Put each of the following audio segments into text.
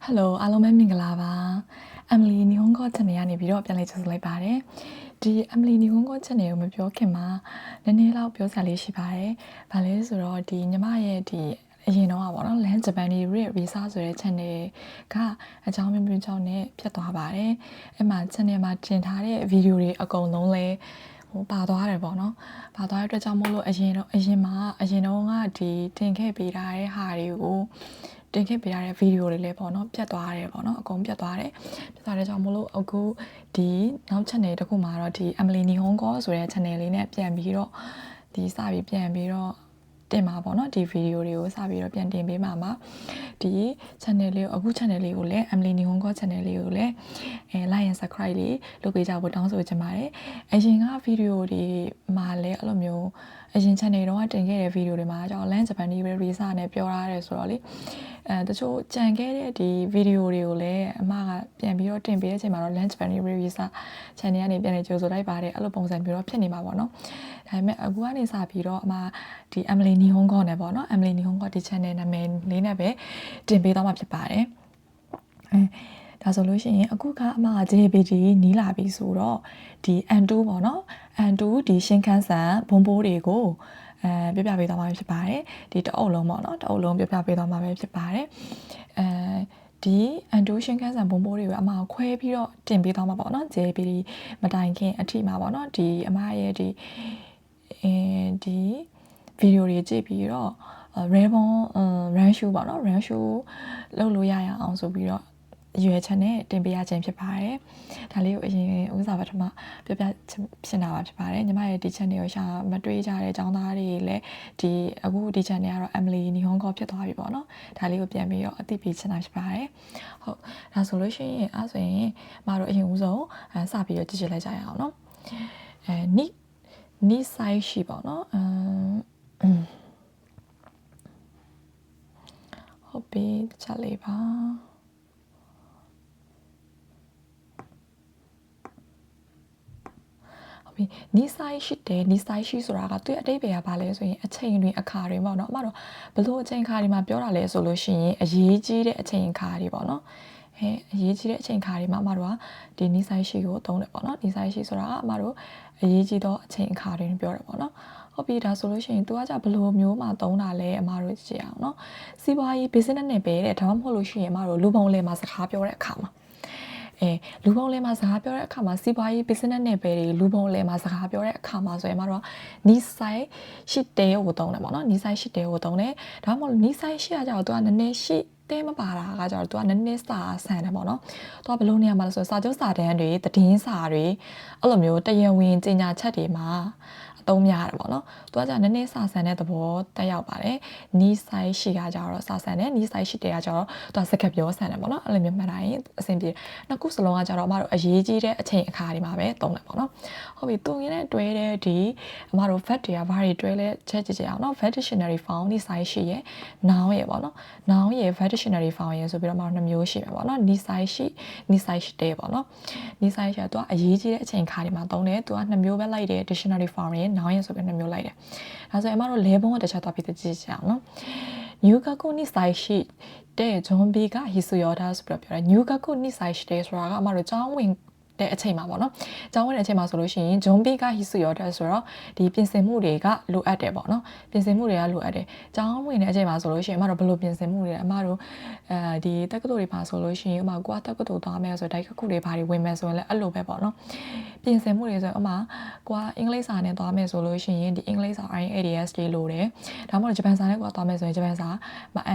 Hello အားလုံးပဲမင်္ဂလာပါ Emily 日本語 channel ကနေပြီးတော့ပြန်လည်ကြိုဆိုလိုက်ပါတယ်ဒီ Emily 日本語 channel ကိုမပြောခင်မှာနည်းနည်းလောက်ပြောစရာလေးရှိပါတယ်။ဘာလဲဆိုတော့ဒီညီမရဲ့ဒီအရင်တော့ပေါ့နော် Land Japanese Visa ဆိုတဲ့ channel ကအကြောင်းမျိုးကြောင့်နဲ့ဖြတ်သွားပါတယ်။အဲ့မှာ channel မှာတင်ထားတဲ့ video တွေအကုန်လုံးလဲပါသွားတယ်ပေါ့နော်။ပါသွားတဲ့အတွက်ကြောင့်မို့လို့အရင်တော့ကဒီတင်ခဲ့ပေးထားတဲ့ဟာတွေကိုတင်ခဲ့ပေးရတဲ့ဗီဒီယိုတွေလည်းပေါ့နော်ပြတ်သွားတယ်ပေါ့နော်အကုန်ပြတ်သွားတယ်ကြောင့်မလို့အခုဒီနောက် channel တစ်ခုမှာတော့ဒီ Emily 日本語ဆိုတဲ့ channel လေးနဲ့ပြန်ပြီးတော့ဒီစပြီးပြန်ပြီးတော့တင်မှာပေါ့နော်ဒီဗီဒီယိုတွေကိုစပြီးတော့ပြန်တင်ပေးမှာပါဒီ channel လေးကိုအခု channel လေးကိုလည်း Emily 日本語 channel လေးကိုလည်းlike and subscribe လေးလုပ်ပေးကြဖို့တောင်းဆိုချင်ပါတယ်အရင်ကဗီဒီယိုတွေမှာလည်းအဲ့လိုမျိုးအရင် channel တော့တင်ခဲ့တဲ့ဗီဒီယိုတွေမှာကျွန်တော် Land Japanese Visa နဲ့ပြောရတယ်ဆိုတော့လေတချို့ကြံခဲ့တဲ့ဒီဗီဒီယိုတွေကိုလည်းအမကပြန်ပြီးတော့တင်ပေးတဲ့အချိန်မှာတော့ Land Japanese Visa channel ကနေပြန်လည်ကြိုဆိုလိုက်ပါတယ်အဲ့လိုပုံစံမျိုးတော့ဖြစ်နေမှာပေါ့နော်ဒါပေမဲ့အခုကနေစပြီးတော့အမဒီ Emily 日本語နဲ့ပေါ့နော် Emily 日本語ဒီ channel နာမည်လေးနဲ့ပဲတင်ပေးတော့မှာဖြစ်ပါတယ်ဒါဆိုလို့ရှိရင်အခုကအမက JPG နီးလာပြီဆိုတော့ဒီ N2 ပေါ့နော် N2 ဒီရှင်းခန်းဆန်ဘုံဘိုးတွေကိုပြပြပေးသွားမှာဖြစ်ပါတယ်ဒီတအုပ်လုံးပေါ့နော်တအုပ်လုံးပြပြပေးသွားမှာပဲဖြစ်ပါတယ်ဒီအန်ဒိုရှင်းခန်းဆန်ဘုံဘိုးတွေကိုအမခွဲပြီးတော့တင်ပေးသွားမှာပေါ့နော် JPG မတိုင်ခင်အထိမှာပေါ့နော်ဒီအမရဲ့ဒီဗီဒီယိုတွေကြည့်ပြီးတော့ Raybon run shoe ပေါ့နော် run shoe လုပ်လို့ရအောင်ဆိုပြီးတော့ရွယ်ချက်နဲ့တင်ပေးရခြင်းဖြစ်ပါတယ်။ဒါလေးကိုအရင်ဥစားပထမပြပြဖြစ်တာပါဖြစ်ပါတယ်။ညီမရဲ့ဒီ channel ကိုရှာမတွေ့ကြတဲ့ចောင်းသားတွေလည်းဒီအခုဒီ channel ကတော့ Emily 日本語ဖြစ်သွားပြီပေါ့နော်။ဒါလေးကိုပြန်ပြီးတော့အသိပေးချင်တာဖြစ်ပါတယ်။ဟုတ်ဒါဆိုလို့ရှိရင်အဲ့ဆိုရင်မတို့အရင်ဦးဆုံးစပြီးတော့ကြည့်လိုက်ကြရအောင်နော်။နိ size ရှိပေါ့နော်။ဟုတ်ပြီချက်လေးပါနီးဆိုင်ရှိတယ်နီးဆိုင်ရှိဆိုတာကသူ့အတိတ်ပဲကဘာလဲဆိုရင်အချိန်တွေအခါတွေပေါ့နော်အမတို့ဘလို့အချိန်ခါတွေမှာပြောတာလဲဆိုလို့ရှိရင်အရေးကြီးတဲ့အချိန်ခါတွေပေါ့နော်အရေးကြီးတဲ့အချိန်ခါတွေမှာအမတို့ကဒီနီးဆိုင်ရှိကိုသုံးတယ်ပေါ့နော်နီးဆိုင်ရှိဆိုတာကအမတို့အရေးကြီးသောအချိန်အခါတွေပြောတယ်ပေါ့နော်ဟုတ်ပြီဒါဆိုလို့ရှိရင်သူကကြဘလို့မျိုးမှာသုံးတာလဲအမတို့ကြည့်အောင်နော်စီးပွားရေး business နဲ့ပဲတဲ့ဒါမှမဟုတ်လို့ရှိရင်အမတို့လူပုံလယ်မှာစကားပြောတဲ့အခါမှာလူပုံလဲမှာစကားပြောတဲ့အခါမှာစီးပွားရေး business နဲ့ပဲလူပုံလဲမှာစကားပြောတဲ့အခါမှာဆိုရင်တော့နီးဆိုင်ရှိတဲ့ကိုသုံးတယ်ပေါ့နော်နီးဆိုင်ရှိတဲ့ကိုသုံးတယ်ဒါမှမဟုတ်နီးဆိုင်ရှိရကြတော့သူကနည်းနည်းရှိတဲမပါတာကကြတော့သူကနည်းနည်းစာဆန်တယ်ပေါ့နော်သူကဘလို့နေရာမှာလဲဆိုစာချုပ်စာတမ်းတွေသတင်းစာတွေအဲ့လိုမျိုးတရားဝင်ကြေညာချက်တွေမှာအသုံးများတယ်ပေါ့နော်သူကじゃနည်းနည်းစာဆန်တဲ့သဘောတက်ရောက်ပါတယ်နီးဆိုင်ရှိကကြတော့စာဆန်တယ်နီးဆိုင်ရှိတဲ့ကကြတော့သူကစကားပြောဆန်တယ်ပေါ့နော်အဲ့လိုမျိုးမှတ်တိုင်းအဆင်ပြေနှစ်ခုစလုံးကကြတော့အမတို့အရေးကြီးတဲ့အချိန်အခါတွေမှာပဲသုံးတယ်ပေါ့နော်ဟုတ်ပြီသူရင်းနဲ့တွဲတဲ့ဒီအမတို့ vet တွေကဘာတွေတွဲလဲချက်ကြည့်ကြအောင်နော် vet dictionary found နီးဆိုင်ရှိရဲ့ noun ရဲ့ပေါ့နော် noun ရဲ့ vet dictionary found ရဲ့ဆိုပြီးတော့အမတို့နှစ်မျိုးရှိမှာပေါ့နော်နီးဆိုင်ရှိတဲ့ပေါ့နော်နီးဆိုင်ရှိသူကအရေးကြီးတဲ့အချိန်ခါတွေမှာသုံးတယ်သူကနှစ်မျိုးပဲလိုက်တယ် dictionary found ရဲ့နောင်ရင်ဆိုပြီးနှမျိုးလိုက်တယ်ဒါဆိုရင်အမတို့လဲဘုံကတခြားသွားပြီးကြည့်ကြအောင်နော်ညူကကိုနိဆိုင်ရှိတဲ့ဂျွန်ဘီကဟီဆူယောဒါဆိုပြီးပြောတယ်ညူကကိုနိဆိုင်ရှိတဲ့ဆိုတာကအမတို့ကျောင်းဝင်တဲ့အချိန်မှာပေါ့နော်။ကျောင်းဝင်တဲ့အချိန်မှာဆိုလို့ရှိရင်ဂျွန်ဘီကဟီဆူယောဒါဆိုတော့ဒီပြင်ဆင်မှုတွေကလိုအပ်တယ်ပေါ့နော်။ပြင်ဆင်မှုတွေကလိုအပ်တယ်။ကျောင်းဝင်တဲ့အချိန်မှာဆိုလို့ရှိရင်အမတို့ဘယ်လိုပြင်ဆင်မှုတွေလဲအမတို့ဒီတက္ကသိုလ်တွေပါဆိုလို့ရှိရင်အမကွာတက္ကသိုလ်သွားမယ်ဆိုတော့ဒိုက်ခုတွေဘာတွေဝင်မယ်ဆိုရင်လည်းအဲ့လိုပဲပေါ့နော်။ပြင်ဆင်မှုတွေဆိုရင်အမကွာအင်္ဂလိပ်စာနဲ့သွားမယ်ဆိုလို့ရှိရင်ဒီအင်္ဂလိပ်စာ IAS တွေလိုတယ်။ဒါမှမဟုတ်ဂျပန်စာနဲ့ကွာသွားမယ်ဆိုရင်ဂျပန်စာ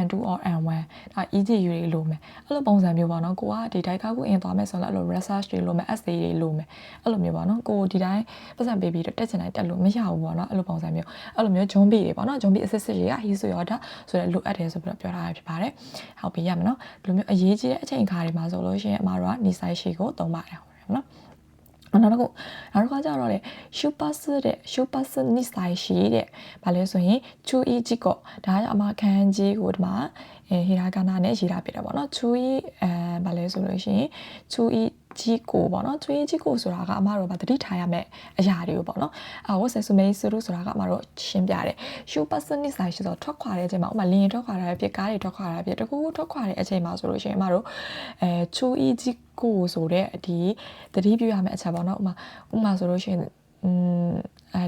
N2 or N1 ဒါ EJU တွေလိုမယ်။အဲ့လိုပုံစံမျိုးပေါ့နော်။ကိုကဒီဒိုက်ခုအင်သွားမယ်ဆိုတော့အဲ့လို research တွေလိုမယ် essay တွေလိုမယ်အဲ့လိုမျိုးပေါ့နော်ကိုဒီတိုင်းပတ်စံပေးပြီးတော့တက်ချင်တိုင်းတက်လို့မရဘူးပေါ့နော်အဲ့လိုပုံစံမျိုးအဲ့လိုမျိုးဂျုံဘီတွေပေါ့နော်ဂျုံဘီ assistant တွေကဟီဆိုရောဒါဆိုတော့လိုအပ်တယ်ဆိုပြီးတော့ပြောထားရဖြစ်ပါတယ်ဟုတ်ပြီရမယ်နော်ဒီလိုမျိုးအရေးကြီးတဲ့အချိန်အခါတွေမှာဆိုလို့ရှိရင်အမတို့ကနီဆိုင်ရှိကိုသုံးပါတယ်ဟုတ်နော်နောက်တစ်ခါကျတော့လေရှူပါစနိဆိုင်ရှိတဲ့ဘာလဲဆိုရင်ချူအီဂျီကိုဒါကအမခန်းကြီးကိုဒီမှာဟီရာဂါနာနဲ့ရေးထားပြတယ်ပေါ့နော်ချူအီ ဘာလဲဆိုလို့ရှိရင်ချူအီကြီးကိုပေါ့နော်ချူအီကြီးကိုဆိုတာကအမတို့ဗာတတိထားရမယ်အရာတွေကိုပေါ့နော်ဝတ်ဆယ်ဆူမေးဆူဆိုတာကအမတို့ရှင်းပြတယ်ရှူပတ်စနစ်ဆိုင်ရှိတော့ထွက်ခွာတဲ့အချိန်မှာဥမာလင်းထွက်ခွာတာဖြစ်ကားတွေထွက်ခွာတာဖြစ်တကူထွက်ခွာတဲ့အချိန်မှာဆိုလို့ရှိရင်အမတို့ချူအီကြီးကိုဆိုတဲ့ဒီတတိပြုရမယ်အချက်ပေါ့နော်ဥမာဆိုလို့ရှိရင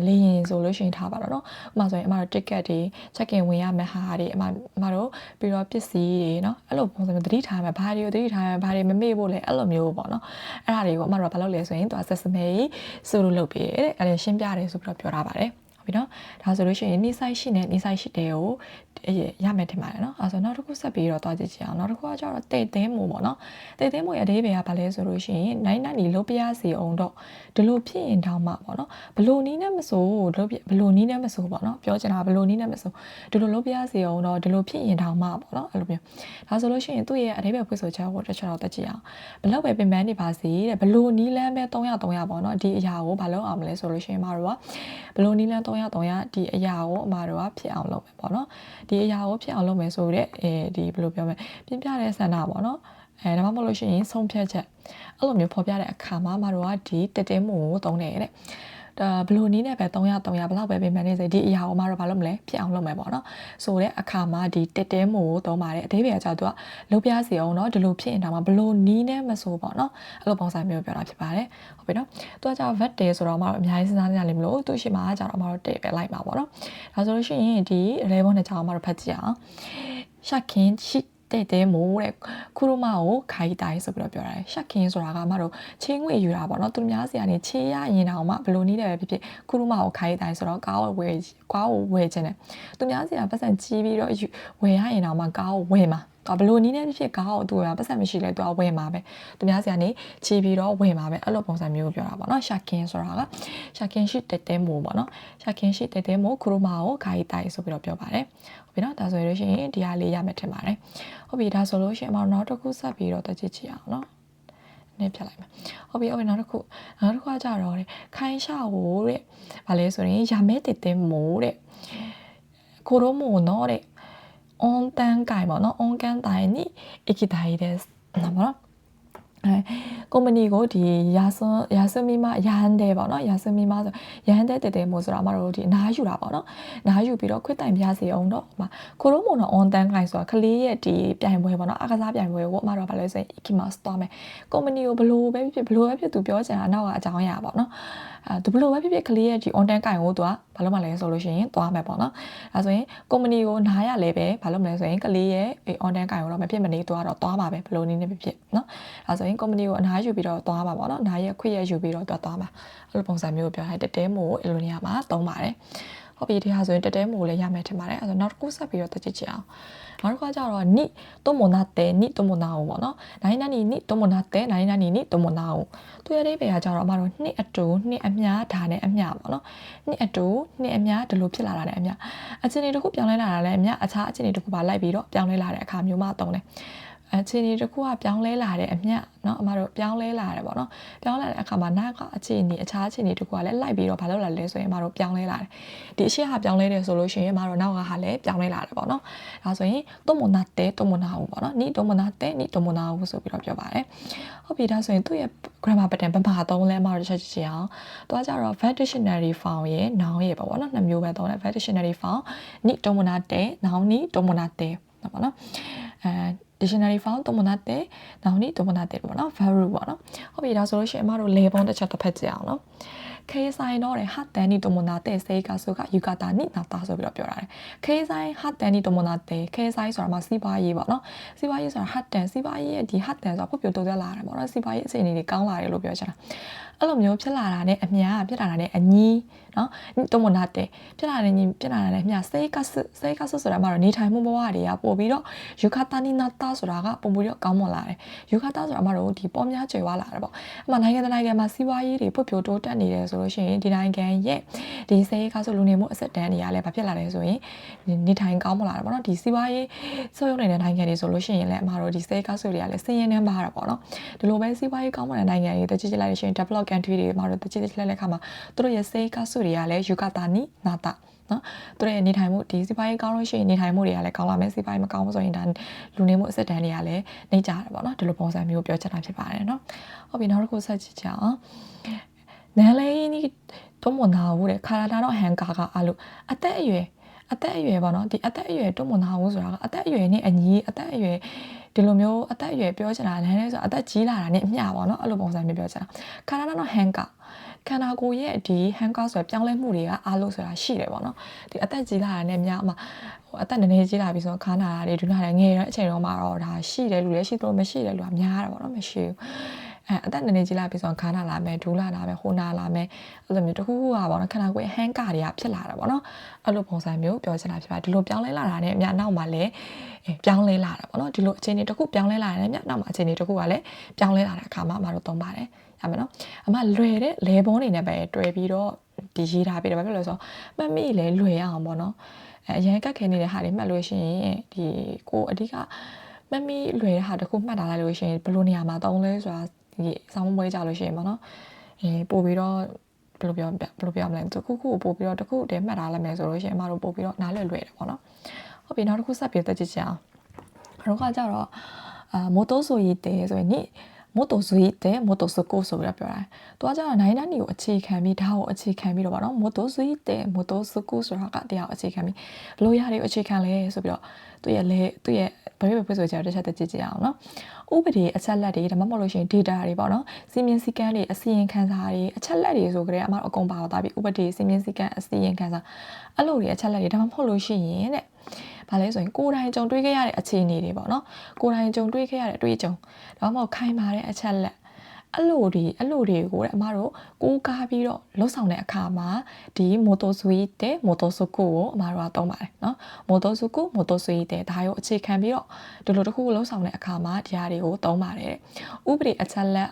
်လေရင်ဆိုလို့ရှိရင်ထားပါတော့เนาะဥပမာဆိုရင်အမတို့ ticket တွေ check in ဝင်ရမယ့်ဟာတွေအမတို့ပြီးတော့ပစ္စည်းတွေเนาะအဲ့လိုပုံစံမျိုးသတိထားမယ်ဘာတွေကိုသတိထားမယ်ဘာတွေမမေ့ဖို့လဲအဲ့လိုမျိုးပေါ့เนาะအဲ့ဒါတွေကိုအမတို့ဘာလုပ်လဲဆိုရင်သူက assessment ဆိုလို့လုပ်ပေးတယ်အဲ့ဒါရှင်းပြတယ်ဆိုပြီးတော့ပြောထားပါတယ်ပြီနော်ဒါဆိုလို့ရှိရင် niche site ရှိနေ niche site ရှိတယ်ကိုရမယ်ထင်ပါတယ်နော်အဲဆိုနောက်တစ်ခုဆက်ပြီးတော့တွားကြည့်ချင်အောင်နောက်တစ်ခုကကျတော့တိတ်သိမ်းမှုပေါ့နော်တိတ်သိမ်းမှုရဲ့အသေးပဲကဘာလဲဆိုလို့ရှိရင်နိုင်နိုင်ဒီလုပ်ပြရစီအောင်တော့ဒီလိုဖြစ်ရင်တောင်မှပေါ့နော်ဘလို့နီးနဲ့မဆိုဘလို့နီးနဲ့မဆိုပေါ့နော်ပြောချင်တာဘလို့နီးနဲ့မဆိုဒီလိုလုပ်ပြရစီအောင်တော့ဒီလိုဖြစ်ရင်တောင်မှပေါ့နော်အဲ့လိုမျိုးဒါဆိုလို့ရှိရင်သူ့ရဲ့အသေးပဲဖွင့်ဆိုချက်ကိုတစ်ချက်တော့တက်ကြည့်အောင်ဘလောက်ပဲပြင်ပန်းနေပါစေတဲ့ဘလို့နီးလန်းပဲ300ပေါ့နော်ဒီအရာကိုဘာလုပ်အောင်မလဲဆိုလို့ရှိရင်မတို့ကဘလို့နီးလန်း300ဒီအရာကိုအမတို့ကဖြစ်အောင်လုပ်မယ်ပေါ့နော်ဒီအရာကိုဖြစ်အောင်လုပ်မယ်ဆိုတဲ့ဒီဘယ်လိုပြောမလဲပြပြတဲ့ဆန္ဒပေါ့နော်ဒါမှမဟုတ်လို့ရှိရင်ဆုံးဖြတ်ချက်အဲ့လိုမျိုးဖော်ပြတဲ့အခါမှာအမတို့ကဒီတက်တဲမှုကိုသုံးတယ်တဲ့ဒါဘလိုနီးနဲ့ပဲ300ဘလောက်ပဲပြင်ပန်းနေစေဒီအရာကိုအမတို့ဘာလုပ်မလဲဖြစ်အောင်လုပ်မယ်ပေါ့နော်ဆိုတဲ့အခါမှာဒီတက်တဲမှုကိုသုံးပါတယ်အသေးပဲအကြောက်သူကလုပ်ပြစီအောင်နော်ဒီလိုဖြစ်ရင်ဒါမှဘလိုနီးနဲ့မဆိုပေါ့နော်အဲ့လိုပုံစံမျိုးပြောတာဖြစ်ပါတယ်ဟုတ်ပြီနော်သူကကြောက် vet တယ်ဆိုတော့အမတို့အများကြီးစဉ်းစားနေရလိမ့်မလို့သူရှိမှာကြောက်တော့အမတို့တယ်ပဲလိုက်ပါပေါ့နော်ဒါဆိုလို့ရှိရင်ဒီ level နဲ့ကြောက်အမတို့ဖတ်ကြည့်အောင်ရှာခင်ရှိတဲ့မို့တဲ့ခူရမကိုခိုင်းတိုင်းဆိုပြီးတော့ပြောတယ်ရှက်ခင်ဆိုတာကအမတို့ချင်းငွေယူတာပေါ့နော်သူများစီကနေချေးရရင်တော့မှဘလို့နည်းတယ်ပဲဖြစ်ဖြစ်ခူရမကိုခိုင်းတိုင်းဆိုတော့ကားကိုဝယ်ခြင်းတယ်သူများစီကပတ်စံကြီးပြီးတော့ဝယ်ရရင်တော့မှကားကိုဝယ်မှာဘလို့နီးနေဖြစ်ကားကိုသူကပတ်စံမရှိလဲသူကဝယ်မှာပဲသူများစီကနေချီပြီးတော့ဝယ်မှာပဲအဲ့လိုပုံစံမျိုးပြောတာပေါ့နော်ရှာခင်ဆိုတာကရှာခင်ရှိတဲ့မို့ပေါ့နော်ရှာခင်ရှိတဲ့မို့ခူရမကိုခိုင်းတိုင်းဆိုပြီးတော့ပြောပါတယ်ဟုတ်ပြီနော်ဒါဆိုလို့ရှိရင်ဒီဟာလေးရမယ်ထင်ပါတယ်ဟုတ်ပြီဒါဆိုလို့ရှိရင်နောက်တစ်ခုဆက်ပြီးတော့တက်ကြည့်ချင်အောင်နော်နေပြလိုက်မယ်ဟုတ်ပြီနောက်တစ်ခုကကြတော့ခိုင်းရှာကိုတဲ့ဗာလဲဆိုရင်ရမဲတဲ့မို့တဲ့ကိုရိုမို့နော်တဲ့on tan ไก่ပေါ့နော် on can တိုင်နိ ikitai des နော်ပေါ့နော်ကုမ္ပဏီကိုဒီရာဆွမီမရဟန်တဲ့ပေါ့နော်ရာဆွမီမဆိုရဟန်တဲ့တဲမို့ဆိုတာမတို့ဒီအနားယူတာပေါ့နော်နားယူပြီးတော့ခွတ်တိုင်ပြစီအောင်တော့ကိုရိုမို့နော် on tan ကိုင်ဆိုတာကလေးရဲ့ဒီပြိုင်ပွဲပေါ့နော်အကစားပြိုင်ပွဲကိုအမတို့ကဘာလဲဆိုရင် ikimas သွားမယ်ကုမ္ပဏီကိုဘလို့ပဲဖြစ်သူပြောချင်တာနောက်ကအကြောင်းအရာပေါ့နော်သူဘလို့ပဲဖြစ်ကလေးရဲ့ဒီ on tan ကိုင်ကိုသူကဘာလို့မလဲဆိုလို့ရှိရင်သွားမယ်ပေါ့နော်ဒါဆိုရင်ကုမ္ပဏီကိုနားရလဲပဲဘာလို့မလဲဆိုရင်ကလေးရဲ့ on tan ကိုင်ကိုတော့မဖြစ်မနေသွားမှာပဲဘလို့နည်းနဲ့ဖြစ်နော်ဒါဆိုရင်ကုမ္ပဏီကိုအနားယူပြီးတော့သွားမှာပေါ့နော်နားရခွေရယူပြီးတော့သွားမှာအဲ့လိုပုံစံမျိုးပြောထားတဲ့တဲမို့အလိုနေရာမှာသုံးပါတယ်ဟုတ်ပြီဒီဟာဆိုရင်တဲမို့လည်းရမယ်ထင်ပါတယ်အဲ့တော့နောက်တစ်ခုဆက်ပြီးတော့တက်ကြည့်ချင်အောင်နောက်တစ်ခါကျတော့နိတိုမိုနာတဲနိတိုမိုနာအောင်ပေါ့နော်နိုင်နာနီနိတိုမိုနာတဲနိုင်နာနီနိတိုမိုနာအောင်သူရတဲ့ပဲကကျတော့အမတို့နှစ်အတူနှစ်အများဒါနဲ့အမျှပေါ့နော်နှစ်အတူနှစ်အများဒီလိုဖြစ်လာတာနဲ့အမျှအခြေအနေတစ်ခုပြောင်းလဲလာတာလည်းအမျှအခြားအခြေအနေတစ်ခုပါလိုက်ပြီးတော့ပြောင်းလဲလာတဲ့အခါမျိုးမှသုံးတယ်အခြေအနေတစ်ခုကပြောင်းလဲလာတဲ့အမျှเนาะအမတို့ပြောင်းလဲလာတယ်ပေါ့နော်ပြောင်းလဲတဲ့အခါမှာနောက်ကအခြေအနေအခြားအခြေအနေတစ်ခုကလည်းလိုက်ပြီးတော့ဘာလုပ်လာလဲဆိုရင်အမတို့ပြောင်းလဲလာတယ်ဒီအရှိဟာပြောင်းလဲတယ်ဆိုလို့ရှိရင်အမတို့နောက်ကဟာလည်းပြောင်းလဲလာတယ်ပေါ့နော်ဒါဆိုရင်တိုမိုနာတဲတိုမိုနာဟုတ်ပေါ့နော်နိတိုမိုနာတဲနိတိုမိုနာဟုတ်ဆိုပြီးတော့ပြောပါတယ်ဟုတ်ပြီဒါဆိုရင်သူ့ရဲ့ grammar pattern ဘာသုံးလဲအမတို့ချက်ကြည့်အောင်သွားကြတော့ verb dictionary form ရဲ့ noun ရဲ့ပေါ့နော်နှစ်မျိုးပဲသုံးတယ် verb dictionary form နိတိုမိုနာတဲ noun နိတိုမိုနာတဲပေါ့နော်dictionary form တိုမိုနာတဲနောက်နေ့တိုမိုနာတဲပေါ့နော် verb ပေါ့နော်ဟုတ်ပြီဒါဆိုလို့ရှိရင်အမတို့လေပုံတစ်ချက်တစ်ဖက်ကြည့်အောင်နော်ခေဆိုင်တော့ဟာတန်နီတိုမိုနာတဲစေကဆိုကယူကာတာနိနာတာဆိုပြီးတော့ပြောတာတယ်ခေဆိုင်ဟာတန်နီတိုမိုနာတဲခေဆိုင်ဆိုတာမှစီးပွားရေးပေါ့နော်စီးပွားရေးဆိုတာဟာတန်စီးပွားရေးရဲ့ဒီဟာတန်ဆိုတာဖွံ့ဖြိုးတိုးတက်လာတယ်ပေါ့နော်စီးပွားရေးအခြေအနေတွေကောင်းလာတယ်လို့ပြောချင်တာအဲ့လိုမျိုးဖြစ်လာတာနဲ့အများဖြစ်လာတာနဲ့အညီနော်တိုမိုနာတဲဖြစ်လာတဲ့ညီဖြစ်လာတာနဲ့အများစေကဆိုတာမှတော့နေထိုင်မှုဘဝတွေကပို့ပြီးတော့ယူကာတာနိနာတာဆိုတာကပုံပြီးတော့ကောင်းမွန်လာတယ်ယူကာတာဆိုတာမှတော့ဒီပေါ်များကျွယ်ဝလာတယ်ပေါ့အမှနိုင်ငံမှာစီးပွားရေးတွေဖွံ့ဖြိုးတိုးတက်နေတယ်ဆိုလို့ရှိရင်ဒီနိုင်ငံရဲ့ဒီစေကဆိုလူနေမှုအဆက်တန်းတွေကလည်းဘာဖြစ်လာလဲဆိုရင်နေထိုင်ကောင်းမလာတယ်ပေါ့နော်ဒီစီးပွားရေးဆုပ်ယုပ်နေတဲ့နိုင်ငံတွေဆိုလို့ရှိရင်လည်းအမှားတော့ဒီစေကဆိုတွေကလည်းစည်ရင်နှမ်းပါတာပေါ့နော်ဒီလိုပဲစီးပွားရေးကောင်းမတဲ့နိုင်ငံတွေတချို့လိုက်လို့ရှိရင် develop country တွေမှာတော့တချို့လိုက်တဲ့အခါမှာသူတို့ရဲ့စေကဆိုတွေကလည်းယူကာတာနိနာတာ နော်သူတို့ရဲ့နေထိုင်မှုဒီစီးပွားရေးကောင်းလို့ရှိရင်နေထိုင်မှုတွေကလည်းကောင်းလာမယ်စီးပွားရေးမကောင်းဘူးဆိုရင်ဒါလူနေမှုအဆက်တန်းတွေကလည်းနှိမ့်ကြတယ်ပေါ့နော်ဒီလိုပုံစံမျိုးပြောချင်တာဖြစ်ပါတယ်နော်ဟုတ်ပြီနောက်တစ်ခုဆက်ကြည့်ကြအောင်နန်လေးနီတွမနာဘူးတဲ့ခါလာတာတော့ဟန်ကာကအလို့အသက်အရွယ်ပေါ့နော်ဒီအသက်အရွယ်တွမနာဘူးဆိုတာကအသက်အရွယ်နဲ့အညီအသက်အရွယ်ဒီလိုမျိုးအသက်အရွယ်ပြောချင်တာလည်းလဲဆိုအသက်ကြီးလာတာနဲ့အမျှပေါ့နော်အဲ့လိုပုံစံမျိုးပြောချင်တာခါလာတာတော့ဟန်ကာခန္ဓာကိုယ်ရဲ့ဒီဟန်ကာဆိုပြောင်းလဲမှုတွေကအားလို့ဆိုတာရှိတယ်ပေါ့နော်ဒီအသက်ကြီးလာတာနဲ့များအမှအသက်နည်းနည်းကြီးလာပြီဆိုတော့ခါနာတာတွေဒုနာတွေငယ်တဲ့အချိန်တော့မှတော့ဒါရှိတယ်လူလည်းရှိသလိုမရှိတယ်လူကများတယ်ပေါ့နော်မရှိဘူးအသက်နည်းနည်းကြီးလာပြီဆိုတော့ခါနာလာမယ်ဒူးလာမယ်ဟိုနာလာမယ်အဲ့လိုမျိုးတခုခုကပေါ့နော်ခန္ဓာကိုယ်ဟန်ကာတွေကဖြစ်လာတာပေါ့နော်အဲ့လိုပုံစံမျိုးပြောချင်တာဖြစ်ပါတယ်ဒီလိုပြောင်းလဲလာတာနဲ့အများနောက်မှာလည်းပြောင်းလဲလာတာပေါ့နော်ဒီလိုအခြေအနေတစ်ခုပြောင်းလဲလာတယ်ညနောက်မှာအခြေအနေတစ်ခုကလည်းပြောင်းလဲလာတဲ့အခါမှာမတို့သုံးပါတယ်ရမယ်နော်အမလွယ်တဲ့လဲပုံးနေနဲ့ပဲတွဲပြီးတော့ဒီရေးထားပေးတယ်ဘာဖြစ်လို့လဲဆိုတော့မှတ်မိလဲလွယ်အောင်ပေါ့နော်အရင်ကတ်ခဲနေတဲ့ဟာတွေမှတ်လို့ရှိရင်ဒီကိုအဓိကမှတ်မိလွယ်တဲ့ဟာတစ်ခုမှတ်ထားလိုက်လို့ရှိရင်ဘယ်လိုနေရာမှာသုံးလဲဆိုတာဒီစောင်းမွေးကြလို့ရှိရင်ပေါ့နော်ပို့ပြီးတော့ဘယ်လိုပြောမလဲတစ်ခုခုပို့ပြီးတော့တစ်ခုတည်းမှတ်ထားလိုက်မယ်ဆိုလို့ရှိရင်အမတို့ပို့ပြီးတော့နားလွယ်တယ်ပေါ့နော်ဟုတ်ပြီနောက်တစ်ခုဆက်ပြီးတက်ကြည့်ကြအောင်တော့ကကြတော့မိုတိုဆိုရီတဲဆိုရင်နိမိုတိုဆိုရီတဲမိုတိုစကိုဆိုပြီးပြောတာ။သူကကျတော့နိုင်နာနီကိုအခြေခံပြီးဒါကိုအခြေခံပြီးတော့ဗောနော်မိုတိုဆိုရီတဲမိုတိုစကိုဆိုတာကတရားအခြေခံပြီးဘလို့ရတွေကိုအခြေခံလဲဆိုပြီးတော့သူ့ရဲ့ဘယ်လိုဆိုကြတစ်ချက်တက်ကြည့်ကြအောင်နော်။ဥပဒေအချက်လက်တွေဒါမှမဟုတ်လို့ရှိရင် data တွေပေါ့နော်။စီမင်းစည်းကမ်းတွေအစီရင်ခံစာတွေအချက်လက်တွေဆိုကြတဲ့အမှအကုန်ပါသွားပြီဥပဒေစီမင်းစည်းကမ်းအစီရင်ခံစာအဲ့လိုတွေအချက်လက်တွေဒါမှမဟုတ်လို့ရှိရင်တဲ့ဘာလဲဆိုရင်ကိုယ်တိုင်ကြုံတွေ့ခဲ့ရတဲ့အခြေအနေတွေပေါ့နော်ကိုယ်တိုင်ကြုံတွေ့ခဲ့ရတဲ့အတွေ့အကြုံဒါမှမဟုတ်ခိုင်မာတဲ့အချက်လက်အဲ့လိုတွေကိုတဲ့အမတို့ကိုးကားပြီးတော့လှုပ်ဆောင်တဲ့အခါမှာဒီမိုတိုဆွီတဲ့မိုတိုစကူကိုအမတို့ကသုံးပါတယ်နော်မိုတိုစကူမိုတိုဆွီတဲ့ဒါရောအခြေခံပြီးတော့ဒီလိုတစ်ခုလှုပ်ဆောင်တဲ့အခါမှာဒီဟာတွေကိုသုံးပါတယ်ဥပဒေအချက်လက်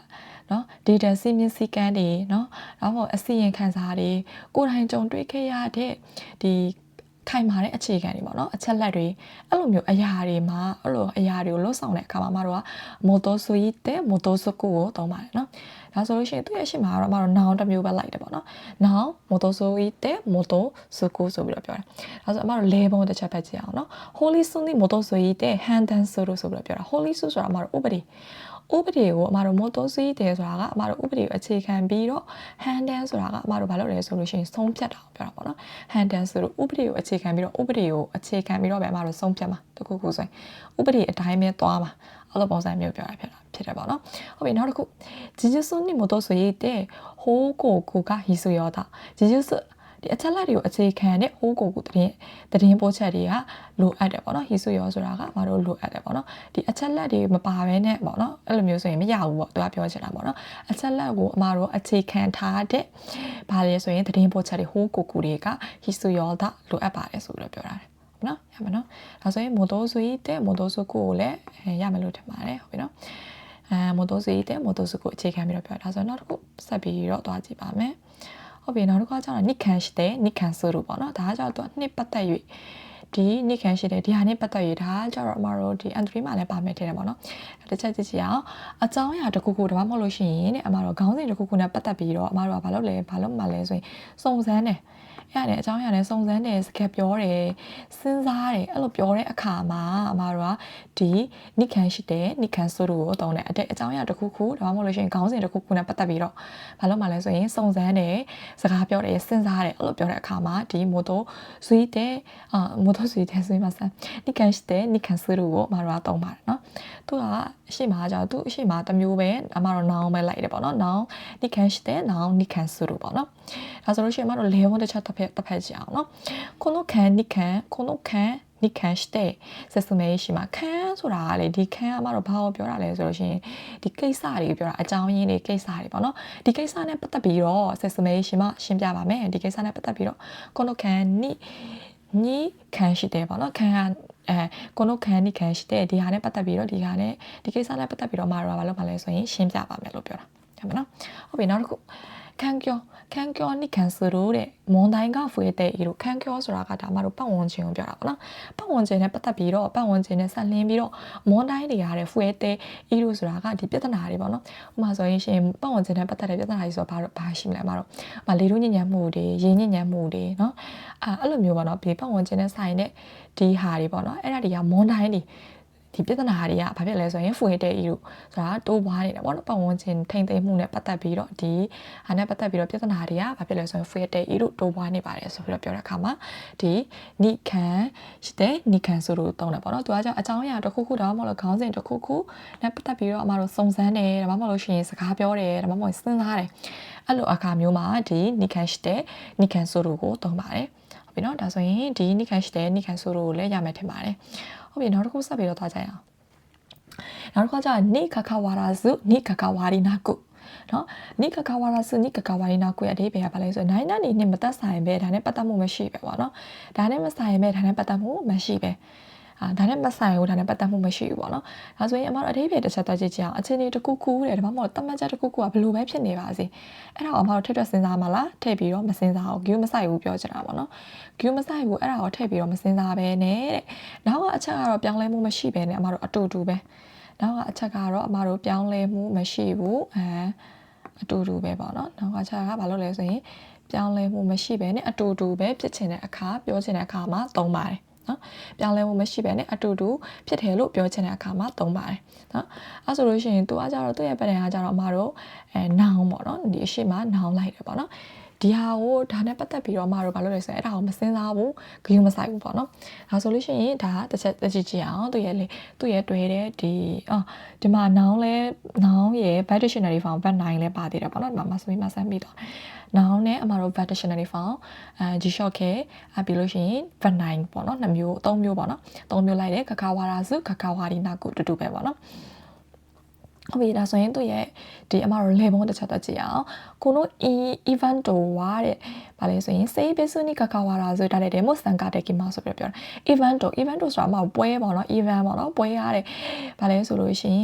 နော် data စီမင်းစည်းကမ်းတွေနော်ဒါမှမဟုတ်အစီရင်ခံစာတွေကိုယ်တိုင်ကြုံတွေ့ခဲ့ရတဲ့ဒီခိုင်မာတဲ့အခြေခံတွေပေါ့နော်အချက်လက်တွေအဲ့လိုမျိုးအရာတွေမှာအဲ့လိုအရာတွေကိုလွတ်ဆောင်တဲ့အခါမှာမတို့ကမိုတိုဆွီတဲ့မိုတိုစကူကိုသုံးပါတယ်နော်ဒါဆိုလို့ရှိရင်သူ့ရဲ့ရှေ့မှာတော့မတို့နောင်တစ်မျိုးပဲလိုက်တယ်ပေါ့နော်နောင်မိုတိုဆွီတဲ့မိုတိုစကူဆိုပြီးတော့ပြောတာဒါဆိုအမတို့လဲပုံတစ်ချက်ပဲကြည့်အောင်နော် Holy Sunni မိုတိုဆွီတဲ့ဟန်တန်ဆိုပြီးတော့ပြောတာ Holy Su ဆိုတာအမတို့ဥပဒေကိုအမတို့မိုတိုဆွီတဲ့ဆိုတာကအမတို့ဥပဒေကိုအခြေခံပြီးတော့ဟန်တန်ဆိုတာကအမတို့ဘာလုပ်လဲဆိုလို့ရှိရင်ဆုံးဖြတ်တာကိုပြောတာပေါ့နော်ဟန်တန်ဆိုလို့ဥပဒေကိုအခြေခံပြီးတော့ဥပဒေကိုအခြေခံပြီးတော့ပဲအမတို့ဆုံးဖြတ်မှာတခုခုဆိုရင်ဥပဒေအတိုင်းပဲသွားမှာအဲ့လိုပုံစံမျိုးပြောတာဖြစ်တယ်ပေါ့နော်ဟုတ်ပြီနောက်တစ်ခုဂျီဂျူဆုနိမိုတိုဆွီတဲ့ဟိုးကိုကူကဟီဆူယောတာဂျီဂျူဆုဒီအချက်လက်တွေကိုအခြေခံတဲ့ဟိုးကိုကူသတင်းပို့ချက်တွေကလိုအပ်တယ်ပေါ့နော်ဟီဆူယောဆိုတာကမတို့လိုအပ်တယ်ပေါ့နော်ဒီအချက်လက်တွေမပါဘဲနဲ့ပေါ့နော်အဲ့လိုမျိုးဆိုရင်မရဘူးပေါ့သူကပြောချင်တာပေါ့နော်အချက်လက်ကိုအမတို့အခြေခံထားတဲ့ဘာလဲဆိုရင်သတင်းပို့ချက်တွေဟိုးကိုကူတွေကဟီဆူယောတာလိုအပ်ပါတယ်ဆိုပြီးတော့ပြောတာနော်ရမယ်နော်ဒါဆိုရင်မိုတိုဆွီတဲ့မိုတိုစကူကိုလည်းရမယ်လို့ထင်ပါတယ်ဟုတ်ပြီနော်မိုတိုဆွီတဲ့မိုတိုစကူအခြေခံပြီးတော့ပြောဒါဆိုနောက်တစ်ခုဆက်ပြီးတော့သွားကြည့်ပါမယ်ဟုတ်ပြီနောက်တစ်ခါကျတော့နိကန်ရှိတဲ့နိကန်ဆိုလို့ပေါ့နော်ဒါကကြောင့်သူနှစ်ပတ်သက်၍ဒီနိကန်ရှိတဲ့ဒီဟာနဲ့ပတ်သက်၍ဒါကကျတော့အမတို့ဒီ entry မှာလည်းပါမယ်ထင်တယ်ပေါ့နော်တစ်ချက်ကြည့်အောင်အကြောင်းအရာတစ်ခုခုဒါမှမဟုတ်လို့ရှိရင်တဲ့အမတို့ခေါင်းစဉ်တစ်ခုခုနဲ့ပတ်သက်ပြီးတော့အမတို့ကဘာလုပ်မှလဲဆိုရင်စုံစမ်းတယ်အဲ့ဒါအကြောင်းအရာနဲ့စုံစမ်းတယ်စကားပြောတယ်စဉ်းစားတယ်အဲ့လိုပြောတဲ့အခါမှာအမတို့ကဒီနိကန်ရှိတဲ့နိကန်ဆိုလို့ကိုသုံးတယ်အကြောင်းအရာတစ်ခုခုဒါမှမဟုတ်လို့ရှိရင်ခေါင်းစဉ်တစ်ခုခုနဲ့ပတ်သက်ပြီးတော့ဘာလို့မှလဲဆိုရင်စုံစမ်းတယ်စကားပြောတယ်စဉ်းစားတယ်အဲ့လိုပြောတဲ့အခါမှာဒီမိုတိုဆွီတဲ့ဆွီမှာစနိကန်ရှိတဲ့နိကန်ဆိုလို့ကိုအမတို့ကသုံးပါတယ်နော်သူကအရှိမကြောင့်သူအရှိမတစ်မျိုးပဲအမတို့နောင်ပဲလိုက်တယ်ပေါ့နော်နောင်နိကန်ရှိတဲ့နောင်နိကန်ဆိုလို့ပေါ့နော်ဒါဆိုလို့ရှိရင်အမတို့လေဝန်းတစ်ချက်တစ်ဖက်ကြည့်အောင်နော်この間に関して説明しますခံဆိုတာကလေဒီခံအမတို့ဘာကိုပြောတာလဲဆိုလို့ရှိရင်ဒီကိစ္စတွေပြောတာအကြောင်းရင်းတွေကိစ္စတွေပေါ့နော်ဒီကိစ္စနဲ့ပတ်သက်ပြီးတော့説明しますရှင်းပြပါမယ်ဒီကိစ္စနဲ့ပတ်သက်ပြီးတော့この間に関してပေါ့နော်ခံこの間に関してဒီဟာနဲ့ပတ်သက်ပြီးတော့ဒီကိစ္စနဲ့ပတ်သက်ပြီးတော့အမတို့ကဘာလုပ်မှလဲဆိုရင်ရှင်းပြပါမယ်လို့ပြောတာဟုတ်ပြီနော်ဟုတ်ပြီနောက်တစ်ခု ခံနိခံစရိုးတဲ့မွန်တိုင်းကဖွေတဲ့ဤလိုခံကျော်ဆိုတာကဒါမှတော့ပတ်ဝန်းကျင်ကိုပြောတာပေါ့နော်ပတ်ဝန်းကျင်နဲ့ပတ်သက်ပြီးတော့ပတ်ဝန်းကျင်နဲ့ဆက်လင်းပြီးတော့မွန်တိုင်းတွေရတဲ့ဖွေတဲ့ဤလိုဆိုတာကဒီပြဿနာတွေပေါ့နော်ဥပမာဆိုရင်ရှင်ပတ်ဝန်းကျင်နဲ့ပတ်သက်တဲ့ပြဿနာတွေဆိုတော့ဘာရှိမလဲမှာတော့လေတို့ညဉ့်ညံမှုတွေရေညဉ့်ညံမှုတွေနော်အဲ့လိုမျိုးပေါ့နော်ဒီပတ်ဝန်းကျင်နဲ့ဆိုင်တဲ့ဒီဟာတွေပေါ့နော်အဲ့ဒါတွေကမွန်တိုင်းတွေဒီပြဿနာတွေကဘာဖြစ်လဲဆိုရင်ဖွေတဲ့ဤလိုဆိုတာတိုးပွားနေတာပေါ့နော်ပတ်ဝန်းကျင်ထိမ့်သိမ်းမှုနဲ့ပတ်သက်ပြီးတော့ဒီဟာနဲ့ပတ်သက်ပြီးတော့ပြဿနာတွေကဘာဖြစ်လဲဆိုရင်ဖွေတဲ့ဤလိုတိုးပွားနေပါတယ်ဆိုပြီးတော့ပြောတဲ့အခါမှာဒီနိခံရှိတဲ့နိခံဆိုလို့တောင်းတယ်ပေါ့နော်သူကကြောင့်အကြောင်းအရာတစ်ခုခုဒါမှမဟုတ်ခေါင်းစဉ်တစ်ခုခုနဲ့ပတ်သက်ပြီးတော့အမတို့စုံစမ်းတယ်ဒါမှမဟုတ်လို့ရှိရင်စကားပြောတယ်ဒါမှမဟုတ်စဉ်းစားတယ်အဲ့လိုအခါမျိုးမှာဒီနိခံရှိတဲ့နိခံဆိုလို့ကိုတောင်းပါတယ်ဟုတ်ပြီနော်ဒါဆိုရင်ဒီနိခံရှိတဲ့နိခံဆိုလို့ကိုလည်းရမယ်ထင်ပါတယ်ဟုတ်ပြီနောက်တစ်ခုဆက်ပြီးတော့သွားကြရအောင်နောက်တစ်ခါကျနိခခဝါရာစုနိခခဝါရီနာကုနော်နိခခဝါရာစုနိခခဝါရီနာကုရဲ့အဓိပ္ပာယ်ကဘာလဲဆိုရင်နိုင်နာနေနဲ့မသက်ဆိုင်ပဲဒါနဲ့ပတ်သက်မှုမရှိပဲပေါ့နော်ဒါနဲ့မဆိုင်ပဲဒါနဲ့ပတ်သက်မှုမရှိပဲဒါနဲ့မဆိုင်ဘူးဒါနဲ့ပတ်သက်မှုမရှိဘူးပေါ့နော်ဒါဆိုရင်အမတို့အဓိပ္ပာယ်တစ်ချက်သွားကြည့်ကြအောင်အခြေအနေတစ်ခုခုတဲ့ဒါမှမဟုတ်တမန်ချက်တစ်ခုခုကဘယ်လိုပဲဖြစ်နေပါစေအဲ့ဒါကိုအမတို့ထည့်တွက်စဉ်းစားမှာလားထည့်ပြီးတော့မစဉ်းစားအောင်ဂယူမဆိုင်ဘူးပြောချင်တာပေါ့နော်ဂယူမဆိုင်ဘူးအဲ့ဒါကိုထည့်ပြီးတော့မစဉ်းစားပဲနဲ့တဲ့နောက်ကအချက်ကတော့ပြောင်းလဲမှုမရှိပဲနဲ့အမတို့အတူတူပဲနောက်ကအချက်ကတော့အမတို့ပြောင်းလဲမှုမရှိဘူးအတူတူပဲပေါ့နော်နောက်ကအချက်ကဘာလို့လဲဆိုရင်ပြောင်းလဲမှုမရှိပဲနဲ့အတူတူပဲဖြစ်ချင်တဲ့အခါပြောချင်တဲ့အခါမှာသုံးပါတယ်နော်ပြောင်းလဲမှုမရှိပဲနဲ့အတူတူဖြစ်တယ်လို့ပြောချင်တဲ့အခါမှာသုံးပါတယ်နော်အဲ့ဆိုလို့ရှိရင်သူကကြတော့သူ့ရဲ့ပတ်တယ်ကကြတော့အမတို့noun ပေါ့နော်ဒီအရှိမ noun လိုက်တယ်ပေါ့နော်ဒီဟာကိုဒါနဲ့ပတ်သက်ပြီးတော့အမတို့ဘာလို့လဲဆိုရင်အဲ့ဒါကိုမစင်စားဘူးဂရုမစိုက်ဘူးပေါ့နော်ဒါဆိုလို့ရှိရင်ဒါတစ်ချက်ကြည့်ကြည့်အောင်သူ့ရဲ့တွဲတဲ့ဒီမှာ noun ရဲ့ verb dictionary form verb 9လဲပါသေးတယ်ပေါ့နော်ဒီမှာဆိုပြီးမှစမ်းပြီးတော့ noun နဲ့အမတို့ verb dictionary form G short ခဲပြီးလို့ရှိရင် verb 9ပေါ့နော်3မျိုးပေါ့နော်3မျိုးလိုက်တယ်ခခဝါရာစုခခဝါရီနာကိုတူတူပဲပေါ့နော်ဟုတ်ပြီဒါဆိုရင်သူ့ရဲ့ဒီအမတို့လေပုံတစ်ချက်တော့ကြည့်အောင်ကိုနို event တော့ဝါတဲ့ဗာလဲဆိုရင်စေးပစုနိကကဝါရာဆိုဒါလည်း most စံကတဲ့ကိမဆိုပြီးပြောတာ event တော့ဆိုတာအမပွဲပေါ့နော် event ပေါ့နော်ပွဲရတယ်ဗာလဲဆိုလို့ရှိရင်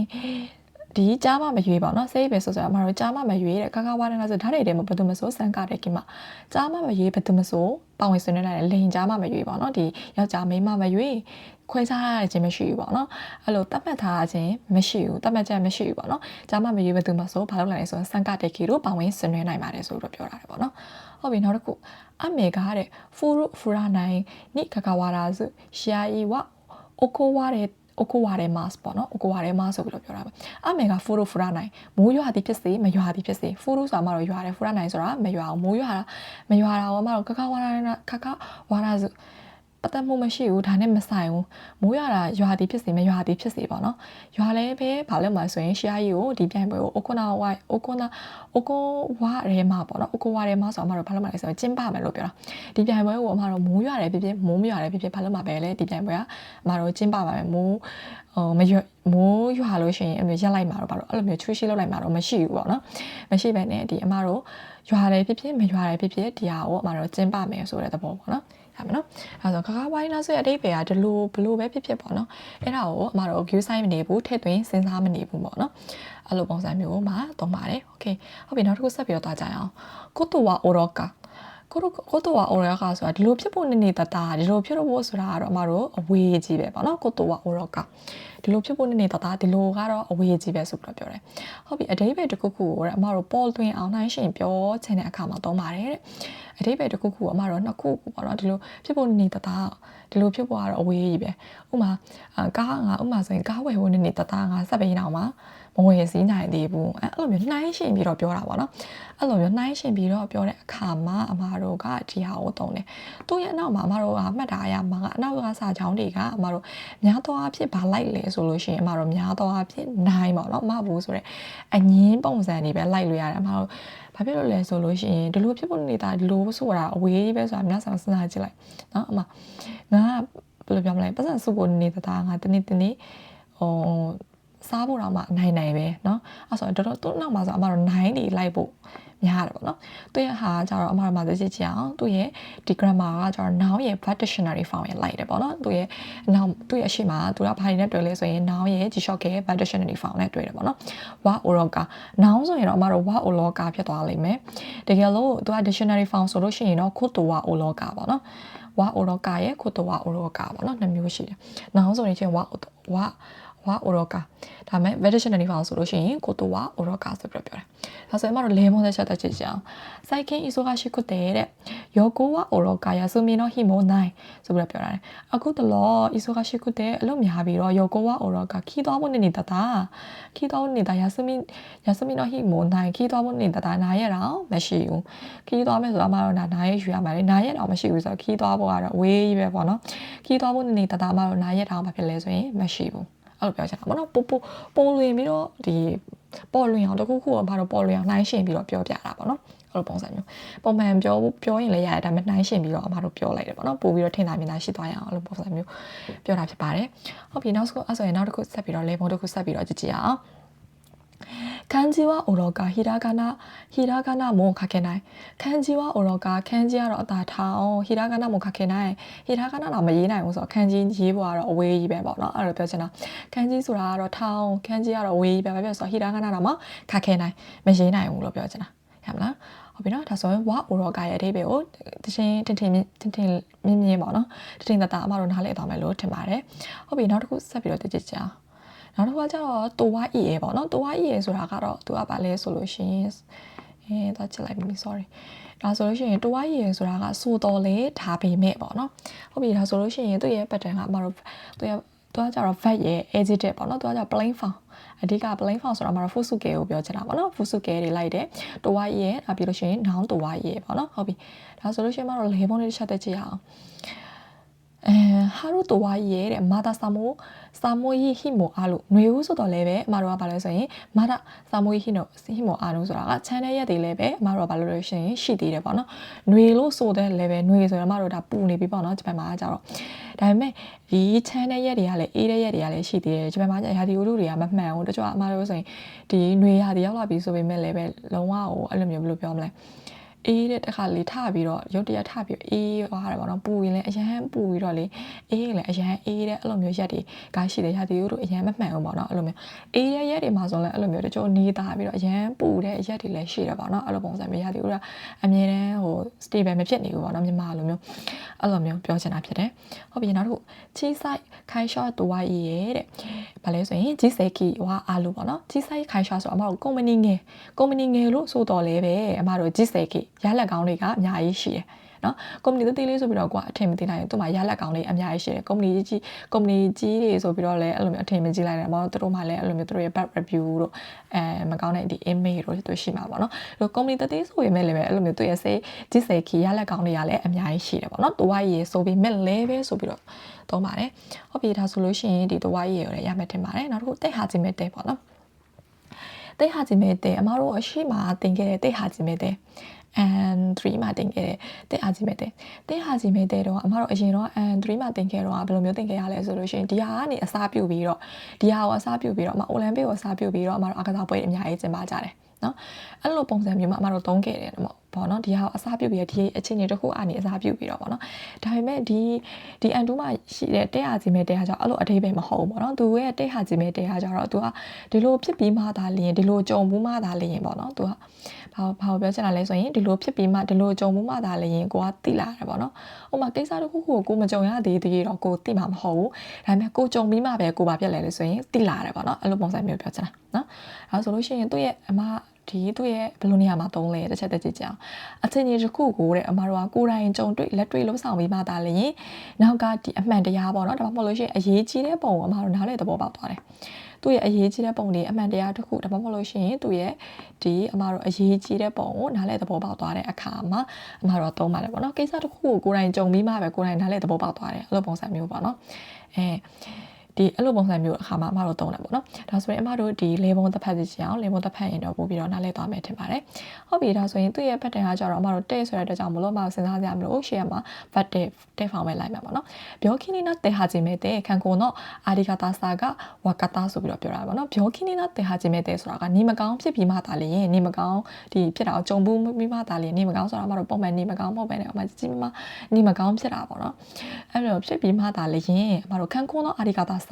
ဒီကြားမမရွေးပါနော်စေးပဲဆိုတာအမတို့ကြားမမရွေးတဲ့ကကဝါရနာဆိုဓာတ်တွေတဲမှာဘယ်သူမဆိုစံကတဲ့ကိမကြားမမရွေးဘယ်သူမဆိုပါဝင်ဆွေးနွေးလိုက်လိန်ကြားမမရွေးပါနော်ဒီယောက်ျားမိန်းမမရွေးခွဲခြားရခြင်းမရှိဘူးပေါ့နော်အဲ့လိုတတ်မှတ်ထားခြင်းမရှိဘူးတတ်မှတ်ချက်မရှိဘူးပေါ့နော်ကြားမမရွေးဘယ်သူမဆိုဘာလုပ်လိုက်လဲဆိုတော့စံကတဲ့ကီတို့ပါဝင်ဆွေးနွေးနိုင်ပါတယ်ဆိုတော့ပြောတာတယ်ပေါ့နော်ဟုတ်ပြီနောက်တစ်ခုအမေကတဲ့ဖူရုဖူရာနိုင်နိကကဝါရာစုရှာဤဝအိုကိုဝါတဲ့အိုကိုဝါတဲ့မတ်ပေါ့နော်အိုကိုဝါတဲ့မတ်ဆိုပြီးတော့ပြောတာပဲအမေကဖူရုဖူရာနိုင်မိုးရွာသည်ဖြစ်စေမရွာသည်ဖြစ်စေဖူရုဆိုတာမှတော့ရွာတယ်ဖူရာနိုင်ဆိုတာမရွာအောင်မိုးရွာတာမရွာတာတော့မှတော့ကကဝါရာစုပတ်သက်မှုမရှိဘူးဒါနဲ့မဆိုင်ဘူးမိုးရွာတာရွာသည်ဖြစ်စေမရွာသည်ဖြစ်စေပေါ့နော်ရွာလဲပဲဘာလို့မှဆိုရင်ရှားကြီးကိုဒီပြိုင်ပွဲကိုအိုကွန်ဝါရဲမှာပေါ့နော်အိုကွန်ဝါရဲမှာဆိုတော့အမတို့ဘာလို့မှလဲဆိုရင်ကျင်းပမယ်လို့ပြောတာဒီပြိုင်ပွဲကိုအမတို့မိုးရွာတယ်ဖြစ်ဖြစ်မိုးမရွာတယ်ဖြစ်ဖြစ်ဘာလို့မှပဲလဲဒီပြိုင်ပွဲကအမတို့ကျင်းပပါမယ်မိုးရွာလို့ရှိရင်ရက်လိုက်မှာတော့ဘာလို့အဲ့လိုမျိုးချွေးရှိလောက်လိုက်မှာတော့မရှိဘူးပေါ့နော်မရှိပဲနဲ့ဒီအမတို့ရွာတယ်ဖြစ်ဖြစ်မရွာတယ်ဖြစ်ဖြစ်ဒီဟာကိုအမတို့ကျင်းပမယ်ဆိုတဲ့သဘောပေါ့နော်ရမယ်နော်အဲဆိုခါဝိုင်းနာဆိုရဲ့အတိတ်ပဲကဒီလိုဘလို့ပဲဖြစ်ဖြစ်ပေါ့နော်အဲ့ဒါကိုအမတို့ view site မနေဘူးထည့်သွင်းစဉ်းစားမနေဘူးပေါ့နော်အဲ့လိုပုံစံမျိုးမှာသုံးပါတယ်โอเคဟုတ်ပြီနောက်တစ်ခုဆက်ပြီးတော့သွားကြရအောင်ကိုတိုဝါအိုရောကာကိုတိုဝါအိုရောကာဆိုတာဒီလိုဖြစ်ဖို့နေတတာဒီလိုဖြစ်လို့ဆိုတာကတော့အမတို့အဝေးကြီးပဲပေါ့နော်ကိုတိုဝါအိုရောကာဒီလိုဖြစ်ဖို့နေတတာဒီလိုကတော့အဝေးကြီးပဲဆိုပြီးတော့ပြောတယ်ဟုတ်ပြီအတိတ်ပဲတစ်ခုခုကိုအမတို့ပေါ်သွင်းအောင်နိုင်ရှင်ပြောချင်တဲ့အခါမှာသုံးပါတယ်တဲ့အတိတ်ပဲတစ်ခုခုအမတို့နှစ်ခုပေါ့နော်ဒီလိုဖြစ်ဖို့နေတတာဒီလိုဖြစ်ဖို့ကတော့အဝေးကြီးပဲဥမာကားဥမာဆိုရင်ကားဝယ်ဖို့နေတတာငါစက်ပိန်အောင်မှာမဝယ်စည်းနိုင်သေးဘူးအဲ့လိုမျိုးနှိုင်းရှင်ပြီးတော့ပြောတာပေါ့နော်အဲ့လိုမျိုးနှိုင်းရှင်ပြီးတော့ပြောတဲ့အခါမှာအမတို့ကဒီဟာကိုသုံးတယ်သူ့ရဲ့အနောက်မှာအမတို့ကမှတ်ထားရမှာကအနောက်ကစာချောင်းတွေကအမတို့များသောအားဖြင့်ဘာလိုက်လဲဆိုလို့ရှိရင်အမတို့များသောအားဖြင့်နိုင်ပေါ့နော်မဟုတ်ဘူးဆိုတော့အငင်းပုံစံတွေပဲလိုက်လို့ရတယ်အမတို့ဘာဖြစ်လို့လဲဆိုလို့ရှိရင်ဒီလိုဖြစ်ဖို့နေတာဒီလိုဆိုတာအဝေးကြီးပဲဆိုတာများဆောင်စဉ်းစားကြည့်လိုက်နော်အမငါဘယ်လိုပြောမလဲပတ်စံစုဖို့နေတာငါတနေ့စားဖို့တော့မှနိုင်ပဲเนาะအဲ့ဆိုတော့တော်တော်သူ့နောက်မှာဆိုအမတို့9တွေလိုက်ဖို့ များတယ်ပေါ့နော်သူရဲ့ဟာကျတော့အမတို့မှာသိချင်ကြအောင်သူရဲ့ဒီ grammar ကကျတော့ noun ရဲ့ verb dictionary form ရဲ့လိုက်တယ်ပေါ့နော်သူရဲ့အရှိမှာသူကဘာတွေနဲ့တွေ့လဲဆိုရင် noun ရဲ့ G-Shock ရဲ့ verb dictionary form နဲ့တွေ့တယ်ပေါ့နော်ဝါ oroka noun ဆိုရင်တော့အမတို့ဝါ oroka ဖြစ်သွားလိမ့်မယ်တကယ်လို့သူက dictionary form ဆိုလို့ရှိရင်တော့ခုတ်တူဝါ oroka ပေါ့နော်ဝါ oroka ရဲ့ခုတ်တူဝါ oroka ပေါ့နော်နှစ်မျိုးရှိတယ် noun ဆိုရင်ချင်းဝါ oroka ဒါမဲ့ dictionary form ဆိုလို့ရှိရင်ကိုတိုဝါ oroka ဆိုပြီးပြောတယ်ဒါဆိုရင်မှတော့လေမွန်တဲ့ချက်တက်ချစ်ကြအောင်စိုက်ခင်း isogashi ခုတဲ့တဲ့ယောကိုဝါ oroka ရဆိုမီနော်ဟီမိုနိုင်ဆိုပြီးပြောတာအခုတလော isogashi ခုတဲ့အလုပ်များပြီးတော့ယောကိုဝါ oroka ခီးသွားဖို့နေတာရဆိုမီနော်ဟီမိုနိုင်ခီးသွားဖို့နေတာနားရတော့မရှိဘူးခီးသွားမယ်ဆိုတော့မှတော့နားရယူရမှာလေနားရတော့မရှိဘူးဆိုတော့ခီးသွားဖို့ကတော့ဝေးကြီးပဲပေါ့နော်ခီးသွားဖို့နေတာမှတော့နားရတော့ဘာဖြစ်လဲဆိုရင်မရှိဘူးအဲ့လိုပြောချင်တာပေါ့နော်ပိုလွင်ပြီးတော့ဒီပေါ်လွင်အောင်တခုခုဘာလို့ပေါ်လွင်အောင်နှိုင်းရှင်ပြီးတော့ပြောပြတာပေါ့နော်အဲ့လိုပုံစံမျိုးပုံမှန်ပြောရင်လည်းရတယ်ဒါပေမဲ့နှိုင်းရှင်ပြီးတော့အမတို့ပြောလိုက်တယ်ပေါ့နော်ပို့ပြီးတော့ထင်သာမြင်သာရှိသွားရအောင်အဲ့လိုပုံစံမျိုးပြောတာဖြစ်ပါတယ်ဟုတ်ပြီနောက်ဆိုရင်နောက်တစ်ခုဆက်ပြီးတော့လေပုံတစ်ခုဆက်ပြီးတော့ကြည့်အောင်漢字は愚かひらがなも書けない漢字は愚か漢字ကတော့အတာထောင်ひらがなも書けないひらがなတော့မရေးနိုင်ဘူးဆိုတော့漢字ရေးဖို့ကတော့အဝေးကြီးပဲပေါ့နော်အဲ့လိုပြောချင်တာ漢字ဆိုတာကတော့ထောင်漢字ကတော့အဝေးကြီးပဲပဲပြောဆိုတော့ひらがなတော့မ書けないမရေးနိုင်ဘူးလို့ပြောချင်တာရမလားဟုတ်ပြီနော်ဒါဆိုရင်ဝါဩရောကရဲ့အဓိပ္ပာယ်ကိုတချင်းတင်မြင့်ပေါ့နော်တချင်းတတအမတို့နားလည်သွားမယ်လို့ထင်ပါတယ်ဟုတ်ပြီနောက်တစ်ခုဆက်ပြီးတော့ကြည့်ကြအောင်နောက်တစ်ခါကျတော့တိုဝါ EA ပေါ့နော်တိုဝါ EA ဆိုတာကတော့သူကဘာလဲဆိုလို့ရှိရင်တော့ချက်လိုက်ပြီ sorry ဒါဆိုလို့ရှိရင်တိုဝါ EA ဆိုတာကစိုးတော်လေထားပေမဲ့ပေါ့နော်ဟုတ်ပြီဒါဆိုလို့ရှိရင်သူ့ရဲ့ pattern ကအမတို့သူကကျတော့ verb ရဲ့ adjective ပေါ့နော်သူကကျတော့ plain form အဓိက plain form ဆိုတာမှာတော့ fusuke ကိုပြောချင်တာပေါ့နော် fusuke တွေလိုက်တယ်တိုဝါ EA နောက်ပြီးလို့ရှိရင် noun တိုဝါ EA ပေါ့နော်ဟုတ်ပြီဒါဆိုလို့ရှိရင်မတော့လေပုံလေးတစ်ချက်တက်ကြည့်ရအောင်하루 또 와이에 마다 사모이 히모 아루 뇌우서 더 레베 마루와 발레서인 마다 사모이 히모 아루 소라가 채널에 레베 마루와 발레서인 시디레 봐너 뇌로 쏘대 레베 뇌에서 마루 다 뿌리 비봐너 집에 맞아로 다음에 이 채널에 리알레 이레에 리알레 시디레 집에 맞아 야디 우루리야 맞매고 또 좋아 마루서인 디 뇌하디ရောက်လာပြီဆိုပေမဲ့လည်းပဲလုံးဝဟိုအဲ့လိုမျိုးဘယ်လိုပြောမလဲအေးတဲ့တခါလေးထပြီးတော့ရုတ်တရက်ထပြီးအေးသွားတယ်ပေါ့နော်ပူရင်လည်းအရန်ပူပြီးတော့လေအေးရင်လည်းအရန်အေးတဲ့အဲ့လိုမျိုးရက်တွေကရှိတယ်ရက်တွေတို့အရန်မမှန်ဘူးပေါ့နော်အဲ့လိုမျိုးအေးတဲ့ရက်တွေမှာဆိုလည်းအဲ့လိုမျိုးတချို့နေတာပြီးတော့အရန်ပူတဲ့ရက်တွေလည်းရှိတယ်ပေါ့နော်အဲ့လိုပုံစံမျိုးရက်တွေတို့ကအမြဲတမ်းဟို stable မဖြစ်နေဘူးပေါ့နော်မြန်မာလိုမျိုးအဲ့လိုမျိုးပြောချင်တာဖြစ်တယ်ဟုတ်ပြီနောက်တစ်ခုချီဆိုင်ခိုင်ရှော့တူဝါရီရဲ့တဲ့ဘာလဲဆိုရင်ဂျီစေကီဝါအားလို့ပေါ့နော်ဂျီဆိုင်ခိုင်ရှော့ဆိုအမတို့ကုမ္ပဏီငယ်လို့ဆိုတော့လေပဲအမတို့ဂျီစေကီရလက်ကောင်းတွေကအများကြီးရှိတယ်နော်ကုမ္ပဏီသေးလေးဆိုပြီးတော့ကွာအထင်မသိနိုင်ဘူးသူ့မှာရလက်ကောင်းတွေအများကြီးရှိတယ်ကုမ္ပဏီကြီးတွေဆိုပြီးတော့လည်းအဲ့လိုမျိုးအထင်မကြီးလိုက်တယ်ပေါ့သူတို့မှလည်းအဲ့လိုမျိုးသူတို့ရဲ့ bad review တို့မကောင်းတဲ့ဒီ image တို့သူရှိမှာပေါ့နော်ဒီကုမ္ပဏီသေးဆိုပေမဲ့လည်းပဲအဲ့လိုမျိုးသူရဲ့စိတ်ဂျစ်စေခီရလက်ကောင်းတွေကလည်းအများကြီးရှိတယ်ပေါ့နော်တူဝါရီဆိုပြီးမဲ့လဲပဲဆိုပြီးတော့သုံးပါတယ်ဟုတ်ပြီဒါဆိုလို့ရှိရင်ဒီတူဝါရီကိုလည်းရမယ်ထင်ပါတယ်နောက်တစ်ခုတိတ်ဟာဂျီမဲတဲပေါ့နော်တိတ်ဟာဂျီမဲတဲအမတို့အရှိမတင်ခဲ့တဲ့တိတ်ဟာဂျီမဲတဲand 3မှာတင်ခဲ့တယ်တဲ့အာဂျီမဲတဲ့တော့အမတို့အရင်တော့ and 3မှာတင်ခဲ့တော့ဘယ်လိုမျိုးတင်ခဲ့ရလဲဆိုလို့ရှိရင်ဒီဟာကနေအစားပြုတ်ပြီးတော့ဒီဟာကိုအစားပြုတ်ပြီးတော့အမအိုလံပစ်ကိုအစားပြုတ်ပြီးတော့အမတို့အကစားပွဲအများကြီးကျင်းပကြတယ်နော်အဲ့လိုပုံစံမျိုးမှာအမတို့သုံးခဲ့တယ်ပေါ့နော်ဒီဟာကိုအစားပြုတ်ပြီးဒီအခြေအနေတစ်ခုအနေအစားပြုတ်ပြီးတော့ပေါ့နော်ဒါပေမဲ့ဒီ and 2မှာရှိတဲ့တဲ့အာဂျီမဲတဲ့ဟာကြောင့်အဲ့လိုအဓိပ္ပာယ်မဟုတ်ဘူးပေါ့နော်သူရဲ့တဲ့ဟာဂျီမဲတဲ့ဟာကြောင့်တော့သူကဒီလိုဖြစ်ပြီးမှသာလျင်ဒီလိုကြုံဘူးမှသာလျင်ပေါ့နော်သူကဘာပြောချင်တာလဲဆိုရင်ဒီလိုဖြစ်ပြီးမှဒီလိုကြုံမှုမှသာလည်းရင်ကိုကတိလာတယ်ပေါ့နော်။ဟိုမှာကိစ္စတစ်ခုခုကိုမကြုံရသေးတော့ကိုတိမှာမဟုတ်ဘူး။ဒါပေမဲ့ကိုကြုံပြီးမှပဲကိုဘာဖြစ်လဲလို့ဆိုရင်တိလာတယ်ပေါ့နော်။အဲ့လိုပုံစံမျိုးပြောချင်တာနော်။အဲဆိုလို့ရှိရင်သူ့ရဲ့အမသူ့ရဲ့ဘယ်လိုနေရာမှာသုံးလဲတစ်ချက်ကြည့်အောင်အချင်းကြီးတစ်ခုကိုတဲ့အမတို့ကကိုယ်တိုင်ကြုံတွေ့လက်တွေ့လုံးဆောင်ပြီးမှသာလည်းရင်နောက်ကဒီအမှန်တရားပေါ့နော်ဒါမှမဟုတ်လို့ရှိရင်အရေးကြီးတဲ့ပုံကိုအမတို့နားလည်သဘောပေါက်သွားတယ်သူ့ရဲ့အရေးကြီးတဲ့ပုံတွေအမှန်တရားတစ်ခုဒါမှမဟုတ်လို့ရှိရင်သူ့ရဲ့ဒီအမတို့အရေးကြီးတဲ့ပုံကိုနားလည်သဘောပေါက်သွားတဲ့အခါမှာအမတို့သုံးပါတယ်ပေါ့နော်ကိစ္စတစ်ခုကိုကိုယ်တိုင်ကြုံပြီးမှပဲကိုယ်တိုင်နားလည်သဘောပေါက်သွားတယ်အဲ့လိုပုံစံမျိုးပေါ့နော်ဒီ ဒီအဲ့လိုပုံစံမျိုးအခါမှာအမတို့သုံးတယ်ပေါ့နော်ဒါဆိုရင်အမတို့ဒီလေပုံတစ်ဖက်စီချင်အောင်လေပုံတစ်ဖက်ရင်တော့ပို့ပြီးတော့နားလည်သွားမယ်ထင်ပါတယ်ဟုတ်ပြီဒါဆိုရင်သူ့ရဲ့ pattern ကကြတော့အမတို့တဲ့ဆိုတဲ့အတွက်ကြောင့်မလို့အမတို့စဉ်းစားကြမလို့ရှေ့မှာ fat တဲ့ဖောင်ပဲလိုက်မှာပေါ့နော်ပြောခင်းနေတာတဲ့ဟာခြင်းမဲ့တဲ့ခံကုန်တော့အာဒီကာတာစာကဝါကတာဆိုပြီးတော့ပြောတာပေါ့နော်ပြောခင်းနေတာတဲ့ဟာခြင်းမဲ့တဲ့ဆိုတာကနေမကောင်းဖြစ်ပြီးမှသာလေရင်နေမကောင်းဒီဖြစ်တာကိုကြုံဘူးပြီးမှသာလေနေမကောင်းဆိုတာအမတို့ပုံမှန်နေမကောင်းမဟုတ်ပဲနဲ့အမကြီးမနေမကောင်းဖြစ်တာပေါ့နော်အဲ့လိုဖြစ်ပြီးမှသာလေရင်အမတို့ခံကုန်တော့အာဒီကာတာစ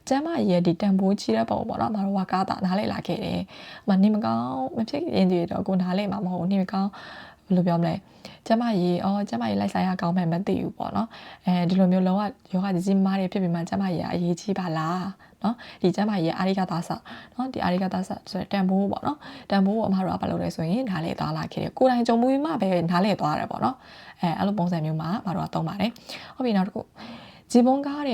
ာကျမ်းမရဲ့ဒီတန်ဖိုးကြီးတဲ့ပုံပေါ့နော်အမတို့ဝါကတာနားလေလာခဲ့တယ်အမနေမကောင်းမဖြစ်ရင်ဒီတော့ကိုနားလေမှာမဟုတ်နေမကောင်းဘယ်လိုပြောမလဲကျမကြီးလိုက်ဆိုင်ရကောင်းမှမသိဘူးပေါ့နော်အဲဒီလိုမျိုးလုံးဝယောဂကြီးမားတွေဖြစ်ပြီးမှကျမကြီးကအရေးကြီးပါလားနော်ဒီကျမကြီးရဲ့အာရိကသာစနော်ဒီအာရိကသာစဆိုတဲ့တန်ဖိုးပေါ့နော်တန်ဖိုးကိုအမတို့ကဘာလုပ်လဲဆိုရင်နားလေသွားလာခဲ့တယ်ကိုယ်တိုင်ကြုံမှုပြီးမှပဲနားလေသွားတယ်ပေါ့နော်အဲ့လိုပုံစံမျိုးမှာအမတို့ကသုံးပါတယ်ဟုတ်ပြီနောက်တစ်ခု自分が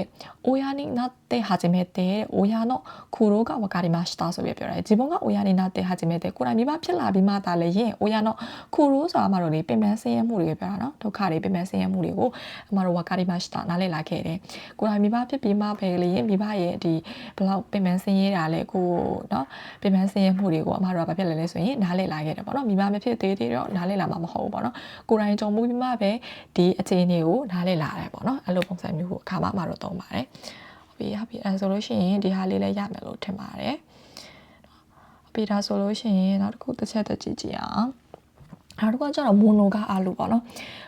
親になって初めて親の苦労が分かりましたဆိုပြီးပြောတယ်自分が親になって初めてကိုယ်တိုင်မိဘဖြစ်လာပြီးမှသာလေရင်親の苦労ဆိုတာအမတို့လေပင်ပန်းဆင်းရဲမှုတွေပြောတာနော်ဒုက္ခတွေပင်ပန်းဆင်းရဲမှုတွေကိုအမတို့分かりましたနားလည်လာခဲ့တယ်ကိုယ်တိုင်မိဘဖြစ်ပြီးမှပဲလေရင်မိဘရဲ့ဒီဘလောက်ပင်ပန်းဆင်းရဲတာလဲကိုနော်ပင်ပန်းဆင်းရဲမှုတွေကိုအမတို့ကဘာဖြစ်လဲလဲဆိုရင်နားလည်လာခဲ့တယ်ပေါ့နော်မိဘမဖြစ်သေးသေးတော့နားလည်လာမှာမဟုတ်ဘူးပေါ့နော်ကိုယ်တိုင်ကြုံမှုပြီးမှပဲဒီအခြေအနေကိုနားလည်လာတယ်ပေါ့နော်အဲ့လိုပုံစံမျိုးကိုအခါမှအမတို့သုံးပါတယ်ဟုတ်ပြီအဲဆိုလို့ရှိရင်ဒီဟာလေးလည်းရမယ်လို့ထင်ပါတယ်ဟုတ်ပြီဒါဆိုလို့ရှိရင်နောက်တစ်ခုတစ်ချက်ကြည့်ကြည့်အောင်နောက်တစ်ခုကကျတော့မိုနိုကအားလို့ပေါ့နော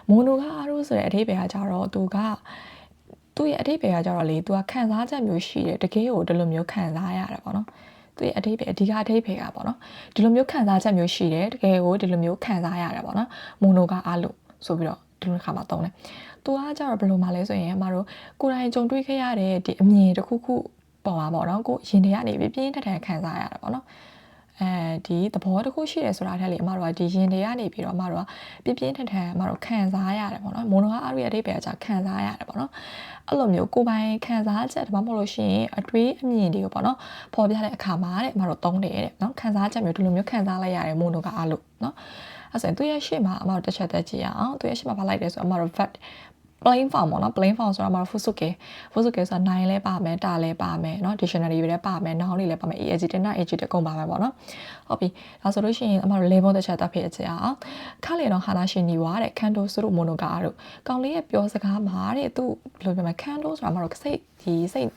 ်မိုနိုကအားလို့ဆိုတဲ့အဓိပ္ပာယ်ကကျတော့သူ့ရဲ့အဓိပ္ပာယ်ကကျတော့လေသူကခံစားချက်မျိုးရှိတယ်တကယ်ကိုဒီလိုမျိုးခံစားရတယ်ပေါ့နော်သူရဲ့အဓိပ္ပာယ်အဓိကအဓိပ္ပာယ်ကပေါ့နော်ဒီလိုမျိုးခံစားချက်မျိုးရှိတယ်တကယ်ကိုဒီလိုမျိုးခံစားရတယ်ပေါ့နော်မိုနိုကအားလို့ဆိုပြီးတော့ဒီလိုခါမှာသုံးတယ်သူကကြတော့ဘယ်လိုမှလဲဆိုရင်အမတို့ကိုယ်တိုင်ကြုံတွေ့ခဲ့ရတဲ့ဒီအမြင်တစ်ခုခုပေါ်မှာပေါ့နော်ကိုရင်ထဲကနေပြင်းထန်ထန်ခံစားရတယ်ပေါ့နော်ဒီသဘောတစ်ခုရှိတယ်ဆိုတာထက်လေအမတို့ကဒီရင်ထဲကနေပြီးတော့အမတို့ကပြင်းထန်ထန်အမတို့ခံစားရတယ်ပေါ့နော်မိုနိုကအားရတဲ့အဓိပ္ပာယ်ကခံစားရတယ်ပေါ့နော်အဲ့လိုမျိုးကိုယ်ပိုင်ခံစားချက်ဒါမှမဟုတ်လို့ရှိရင်အတွေးအမြင်တွေကိုပေါ့နော်ပေါ်ပြတဲ့အခါမှာတဲ့အမတို့သုံးတယ်တဲ့နော်ခံစားချက်မျိုးဒီလိုမျိုးခံစားလိုက်ရတယ်မိုနိုကအားလို့နော်အဲ့ဆိုရင်သူရဲ့ရှေ့မှာအမတို့တစ်ချက်တက်ကြည့်အောင်သူရဲ့ရှေ့မှာဘာလိုက်လဲဆိုအမတို့ verb plain form ပေါ့နော် plain form ဆိုတာအမတို့ fusuke ဆိုတာနိုင်လဲပါမယ်တာလဲပါမယ်เนาะ dictionary တွေလည်းပါမယ် noun တွေလည်းပါမယ် adjective နဲ့ adjective ကုန်ပါမယ်ပေါ့နော်ဟုတ်ပြီဒါဆိုလို့ရှိရင်အမတို့ label တစ်ချက်တက်ဖြစ်ချင်အောင်ခါလေတော့ဟာနာရှင်ညီဝါတဲ့ candle ဆိုလို့ mono ကတို့ကောင်လေးရဲ့ပြောစကားမှာတဲ့သူဘယ်လိုပြောမလဲ candle ဆိုတာအမတို့စိတ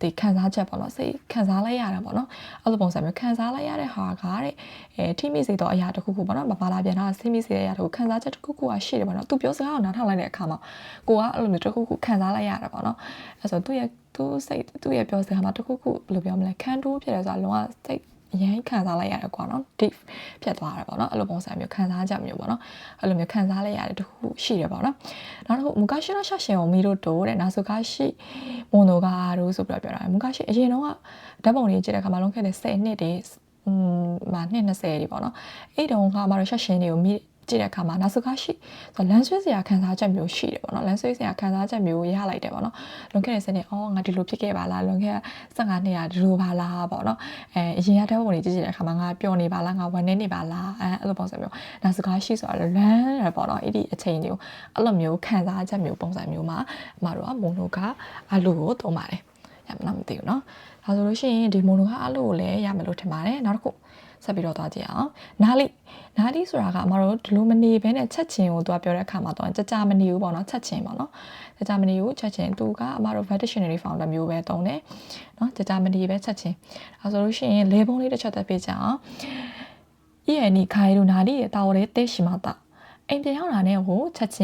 ်ဒီခံစားချက်ပေါ့နော်စိတ်ခံစားလိုက်ရတာပေါ့နော်အဲ့လိုပုံစံမျိုးခံစားလိုက်ရတဲ့ဟာကတဲ့ထိမိစေတော့အရာတစ်ခုခုပေါ့နော်မပါလာပြန်တာစိတ်မိစေတဲ့အရာတစ်ခုခံစားချက်တစ်ခုခုကရှိတယ်ပေါ့နော်သူပြောစကားကိုနားထောင်လိုက်တဲ့အခါမှာကိုကအဲ့လိုမျိုးတစ်ခုခုခံစားလိုက်ရတာပေါ့နော်အဲ့ဆိုသူ့ရဲ့ပြောစကားမှာတစ်ခုခုဘယ်လိုပြောမလဲခံတိုးဖြစ်တယ်ဆိုတာလုံးဝစိတ်အရင်ခံစားလိုက်ရတယ်ကွာနော် deep ဖြစ်သွားတယ်ပေါ့နော်အဲ့လိုပုံစံမျိုးခံစားချက်မျိုးပေါ့နော်အဲ့လိုမျိုးခံစားလိုက်ရတယ်တခုရှိတယ်ပေါ့နော်နောက်တစ်ခုမူကာရှိနော်ရှာရှင်ကိုမီတို့တိုးတဲ့နာဆိုကာရှိမွန်နိုကာတို့ဆိုပြီးတော့ပြောတာမူကာရှိအရင်တော့ကဓာတ်ပုံတွေကြည့်တဲ့အခါမှာလုံးခဲ့တဲ့10နှစ်တွေမှာနှစ်20တွေပေါ့နော်အဲ့တုန်းကမှတော့ရှာရှင်တွေကိုမီကြည့်တဲ့အခါမှာနာဆုခရှိဆိုလမ်းဆွဲစရာခံစားချက်မျိုးရှိတယ်ပေါ့နော်လမ်းဆွဲစရာခံစားချက်မျိုးရလိုက်တယ်ပေါ့နော်လွန်ခဲ့တဲ့စနေငါဒီလိုဖြစ်ခဲ့ပါလားလွန်ခဲ့15နှစ်ကဒီလိုပါလားပေါ့နော်အရင်ကတဲ့ပုံတွေကြည့်တဲ့အခါမှာငါပျော်နေပါလားငါဝမ်းနေနေပါလားအဲ့လိုပုံစံမျိုးနာဆုခရှိဆိုတာလမ်းရပေါ့နော်အဲ့ဒီအချိန်တွေကိုအဲ့လိုမျိုးခံစားချက်မျိုးပုံစံမျိုးမှာအမတို့ကမွန်နိုကအလိုကိုသုံးပါတယ်ရမလားမသိဘူးနော်ဒါဆိုလို့ရှိရင်ဒီမွန်နိုကအလိုကိုလည်းရမယ်လို့ထင်ပါတယ်နောက်တစ်ခုဆက်ပြီးတော့သွားကြည့်အောင်နားလိဆိုတာကအမတို့ဒီလိုမနေဘဲနဲ့ချက်ချင်းကိုသူကပြောတဲ့အခါမှာတော့ကြမနေဘူးပေါ့နော်ချက်ချင်းပေါ့နော်ကြမနေဘူးချက်ချင်းသူကအမတို့ dictionary founder မျိုးပဲသုံးတယ်နော်ကြမနေပဲချက်ချင်းအဲဆိုလို့ရှိရင်လေပုံးလေးတစ်ချက်တက်ပေးကြအောင်ဤရဲ့နီခိုင်တို့နားလိရဲ့တာဝရဲတဲရှိမတာအိမ်ပြန်ရောက်လာတဲ့ဟိုချက်ခ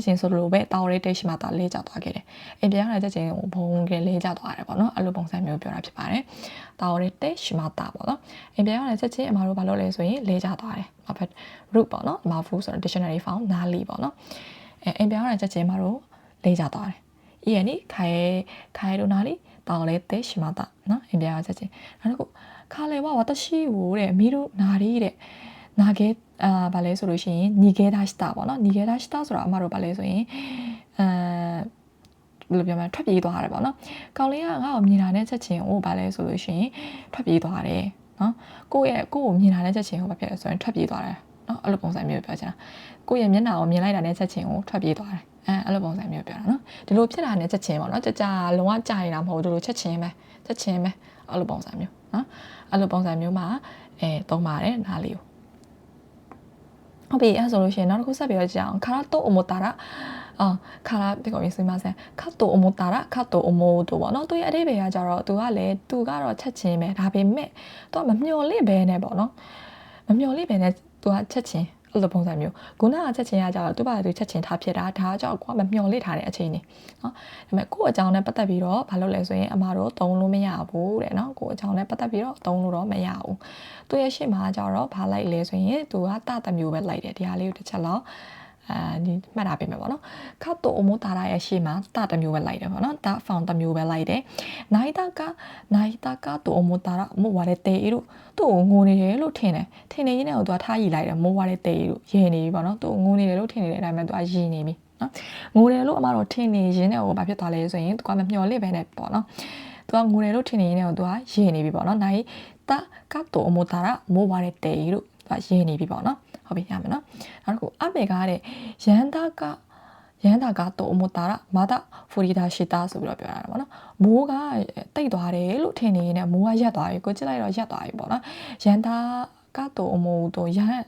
ျင်းဆိုလို့ပဲတာဝရဲတဲရှိမတာလေးကြသွားခဲ့တယ်အိမ်ပြန်ရောက်လာချက်ချင်းဟိုဘုံကလေးကြသွားတယ်ပေါ့နော်အဲ့လိုပုံစံမျိုးပြောတာဖြစ်ပါတယ်တာဝရဲတဲရှိမတာပေါ့နော်အိမ်ပြန်ရောက်လာချက်ချင်းအမတို့ဘာလုပ်လဲဆိုရင်လေးကြသွားတယ် root ပေါ့နော် mafu ဆိုတော့ dictionary found နားလိပေါ့နော်အိမ်ပြန်ရောက်လာချက်ချင်းအမတို့လေးကြသွားတယ်ဤရဲ့နီခိုင်တို့နားလိတာဝရဲတဲရှိမတာနော်အိမ်ပြန်ရောက်ချက်ချင်းနောက်တစ်ခုခါလေဝဝတရှိဟိုတဲ့မီတို့နာရီတဲ့နာခဲ့ဘာလဲဆိုလို့ရှိရင်နီခဲ့ဒါစတာပေါ့နော်နီခဲ့ဒါစတာဆိုတာအမတို့ဘာလဲဆိုရင်ဘယ်လိုပြောမလဲထွက်ပြေးသွားရတယ်ပေါ့နော်ကောင်လေးကငါ့ကိုမြင်တာနဲ့ချက်ချင်းဟိုဘာလဲဆိုလို့ရှိရင်ထွက်ပြေးသွားတယ်နော်ကိုကိုမြင်တာနဲ့ချက်ချင်းဟိုဘာဖြစ်လဲဆိုရင်ထွက်ပြေးသွားတယ်နော်အဲ့လိုပုံစံမျိုးပြောချင်တာကိုရဲ့မျက်နှာကိုမြင်လိုက်တာနဲ့ချက်ချင်းကိုထွက်ပြေးသွားတယ် အဲ့လိုပုံစံမျိုးပြောတာနော်ဒီလိုဖြစ်တာနဲ့ချက်ချင်းပေါ့နော်ကြာလုံးဝကြာနေတာမဟုတ်ဘူးဒီလိုချက်ချင်းပဲအဲ့လိုပုံစံမျိုးနော်အဲ့လိုပုံစံမျိုးမှာသုံးပါတယ်နားလေးကိုဟုတ်ပြီအဲ့ဆိုလို့ရှိရင်နောက်တစ်ခုဆက်ပြီးတော့ကြည့်အောင်ခါရတော့အမိုတာရာခါရဒီကောင်ရေးစမ်းပါစမ်းခတ်တော့အမိုတာရာခတ်တော့အမိုတို့ပေါ့နော်သူရဲ့အတိတ်ပဲကကြတော့သူကတော့ချက်ချင်းပဲဒါပေမဲ့သူကမမျော်လင့်ပဲနဲ့ပေါ့နော်မမျော်လင့်ပဲနဲ့သူကချက်ချင်းအဲ့လိုပုံစံမျိုးခုနကချက်ချင်းရကြတော့သူ့ဘာသူချက်ချင်းထားဖြစ်တာဒါကြောင့်ကိုကမမျော်လင့်ထားတဲ့အချိန်နေနော်ဒါပေမဲ့ကို့အကြောင်းနဲ့ပတ်သက်ပြီးတော့ဘာလုပ်လဲဆိုရင်အမတို့သုံးလို့မရဘူးတဲ့နော်ကို့အကြောင်းနဲ့ပတ်သက်ပြီးတော့သုံးလို့တော့မရဘူးသူရဲ့ရှေ့မှာကြတော့ဘာလိုက်လဲဆိုရင်သူကတမျိုးပဲလိုက်တယ်ဒီဟာလေးကိုတစ်ချက်လောက်ဒီမှတ်ထားပေးမယ်ပေါ့နော်ခတ်တော့အမိုးတာရရဲ့ရှေ့မှာတမျိုးပဲလိုက်တယ်ပေါ့နော်တဖောင်တမျိုးပဲလိုက်တယ်နိုင်တာကတော့အမိုးတာရမို့ဝါတဲ့တေးတို့သူ့ကိုငိုနေတယ်လို့ထင်တယ်ထင်နေရင်းနဲ့သူကထားရည်လိုက်တယ်မိုးဝါတဲ့တေးတို့ရေနေပြီပေါ့နော်သူ့ကိုငိုနေတယ်လို့ထင်နေတဲ့အတိုင်းပဲသူကရည်နေပြီနော်ငိုတယ်လို့အမတို့ထင်နေရင်းနဲ့ဟိုဘာဖြစ်သွားလဲဆိုရင်သူကမမျှော်လင့်ပဲနဲ့ပေါ့နော်သူကငိုတယ်လို့ထင်နေရင်းနဲ့သူကရည်နေပြီပေါ့နော်နိုင်တာကတော့အမိုးတာရမိုးဝါတဲ့တေးတို့သူကရည်နေပြီပေါ့နော်ဟုတ်ပြီရမယ်နော်နောက်တစ်ခုအမေကတဲ့ရန်တာကတော့အမိုတာရမာတာဖူရီဒါရှိတာဆိုပြီးတော့ပြောတာပေါ့နော်မိုးကတိတ်သွားတယ်လို့ထင်နေရင်မိုးကရက်သွားပြီကိုကြည့်လိုက်တော့ရက်သွားပြီပေါ့နော်ရန်တာကတော့အမိုတို့ရန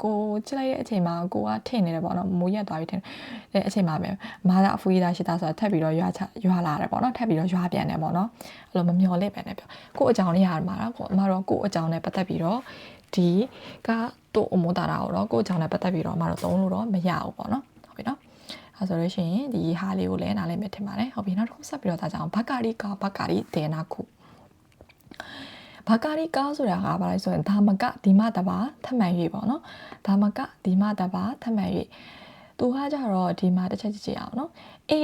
်ကိုကြည့်လိုက်တဲ့အချိန်မှာကိုကထင်နေတယ်ပေါ့နော်မိုးရက်သွားပြီထင်တဲ့အချိန်မှာပဲမာတာဖူရီဒါရှိတာဆိုတာထပ်ပြီးတော့ရွာလာတယ်ပေါ့နော်ထပ်ပြီးတော့ရွာပြန်တယ်ပေါ့နော်အဲ့လိုမမျော်လင့်ပဲနဲ့ပြောကိုအကြောင်းလေးရမှာတော့အမတော့ကိုအကြောင်းနဲ့ပတ်သက်ပြီးတော့ဒီကတော့အမိုတာရာကိုတော့ကိုအကြောင်းနဲ့ပတ်သက်ပြီးတော့အမတော့သုံးလို့တော့မရဘူးပေါ့နော်ဟုတ်ပြီနော်အဲဆိုလို့ရှိရင်ဒီဟာလေးကိုလည်းနားလည်မယ်ထင်ပါတယ်ဟုတ်ပြီနောက်တစ်ခုဆက်ပြီးတော့ဒါကြောင့်ဘကာရီဒေနာခုဘကာရီကာဆိုတာကဘာလဲဆိုရင်ဒါမကဒီမတပါထမှန်၍ပေါ့နော်ဒါမကဒီမတပါထမှန်၍သူကကြတော့ဒီမှာတစ်ချက်ကြည့်အောင်နော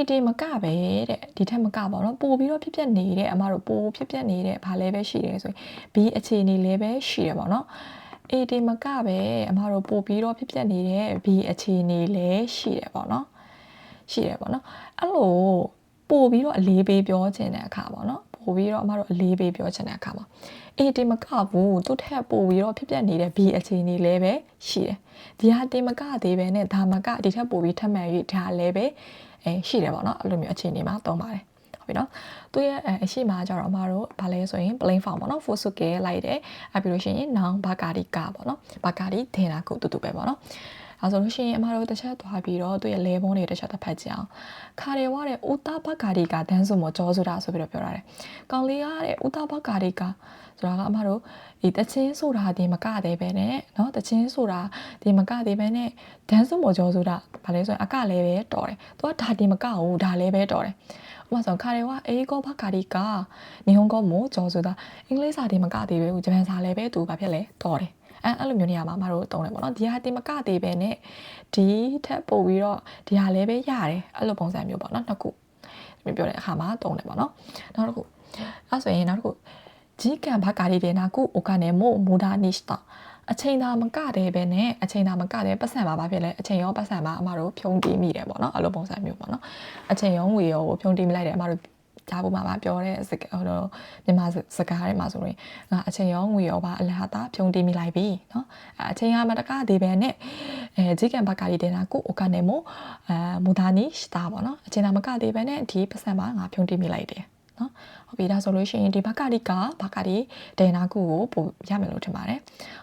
်ဒီမကပဲတဲ့ဒီထက်မကပေါ့နော်ပို့ပြီးတော့ဖြစ်ဖြစ်နေတဲ့အမတို့ပို့ဖြစ်ဖြစ်နေတဲ့ဘာလဲပဲရှိတယ်ဆိုရင် B အခြေအနေလေးပဲရှိတယ်ပေါ့နော်ဒီမကပဲအမတို့ပို့ပြီးတော့ဖြစ်ဖြစ်နေတဲ့ B အခြေအနေလေးရှိတယ်ပေါ့နော်အဲ့လိုပို့ပြီးတော့အလေးပေးပြောချင်တဲ့အခါပေါ့နော်ပို့ပြီးတော့အမတို့အလေးပေးပြောချင်တဲ့အခါမှာဒီမကဘူးသူ့ထက်ပို့ပြီးတော့ဖြစ်ဖြစ်နေတဲ့ B အခြေအနေလေးပဲရှိတယ်ဒီဟာဒီမကသေးပဲနဲ့ဒါမကဒီထက်ပို့ပြီးထပ်မှန်၍ဒါလည်းပဲရှိတယ်ပေါ့နော်အဲ့လိုမျိုးအခြေအနေမှာသုံးပါတယ်ဟုတ်ပြီနော်သူရဲ့အရှိမကျတော့အမတို့ဗာလဲဆိုရင် plain form ပေါ့နော် fusuke လိုက်တယ်အဲ့ပြီးလို့ရှိရင် noun ဘာကာဒီကပေါ့နော်ဘာကာဒီဒေနာကိုတူတူပဲပေါ့နော်အဲဆိုလို့ရှိရင်အမတို့တစ်ချက်သွားပြီးတော့သူရဲ့ level တွေတစ်ချက်တစ်ဖက်ကြအောင်ခါတယ်ဝတဲ့ဥတာဘကာဒီကဒန်းစုမကြောဆိုတာဆိုပြီးတော့ပြောရတယ်ကောင်လေးရတဲ့ဥတာဘကာဒီကဆိုတာကအမတို့ဒီတချင်းဆိုတာဒီမကသေးပဲနဲ့เนาะတချင်းဆိုတာဒီမကသေးပဲနဲ့ဒန်းစုမကြောဆိုတာဗာလဲဆိုရင်အကလည်းပဲတော်တယ်သူကဒါဒီမကဘူးဒါလည်းပဲတော်တယ်ဥပမာဆိုခါတယ်ဝအေးကောဘကာဒီက日本語も上手だအင်္ဂလိပ်စာဒီမကသေးပဲဂျပန်စာလည်းပဲသူဘာဖြစ်လဲတော်တယ်အဲ့လိုမျိုးနေရာမှာမတို့တုံးတယ်ပေါ့နော်ဒီဟာတင်မကသေးပဲနဲ့ဒီထက်ပို့ပြီးတော့ဒီဟာလည်းပဲရတယ်အဲ့လိုပုံစံမျိုးပေါ့နော်နှစ်ခုပြောတဲ့အခါမှာတုံးတယ်ပေါ့နော်နောက်တစ်ခုအဲ့ဆိုရင်နောက်တစ်ခုဂျီကန်ဘာကာရီဒေနာကုအိုကနေမို့မူဒါနိစတာအချိန်သာမကတဲ့ပဲနဲ့အချိန်သာမကတဲ့ပတ်စံပါဘာဖြစ်လဲအချိန်ရောပတ်စံပါအမတို့ဖြုံးတီးမိတယ်ပေါ့နော်အဲ့လိုပုံစံမျိုးပေါ့နော်အချိန်ရောငွေရောကိုဖြုံးတီးမိလိုက်တယ်အမတို့ကြားဖို့မှာပြောတဲ့မြန်မာစကားတွေမှာဆိုရင်ငါအချိန်ရောငွေရောပါအလဟာတာဖြုံတီးမိလိုက်ပြီเนาะအချိန်ကမတကသေးပဲနဲ့ဂျီကန်ဘကာရီဒေနာကိုအိုကနေမိုမူဒါနီစတာပေါ့နော်အချိန်သာမကသေးပဲနဲ့ဒီပတ်စံပါငါဖြုံတီးမိလိုက်တယ်เนาะဟုတ်ပြီဒါဆိုလို့ရှိရင်ဒီဘကာရီဒေနာကိုပို့ရမယ်လို့ထင်ပါတယ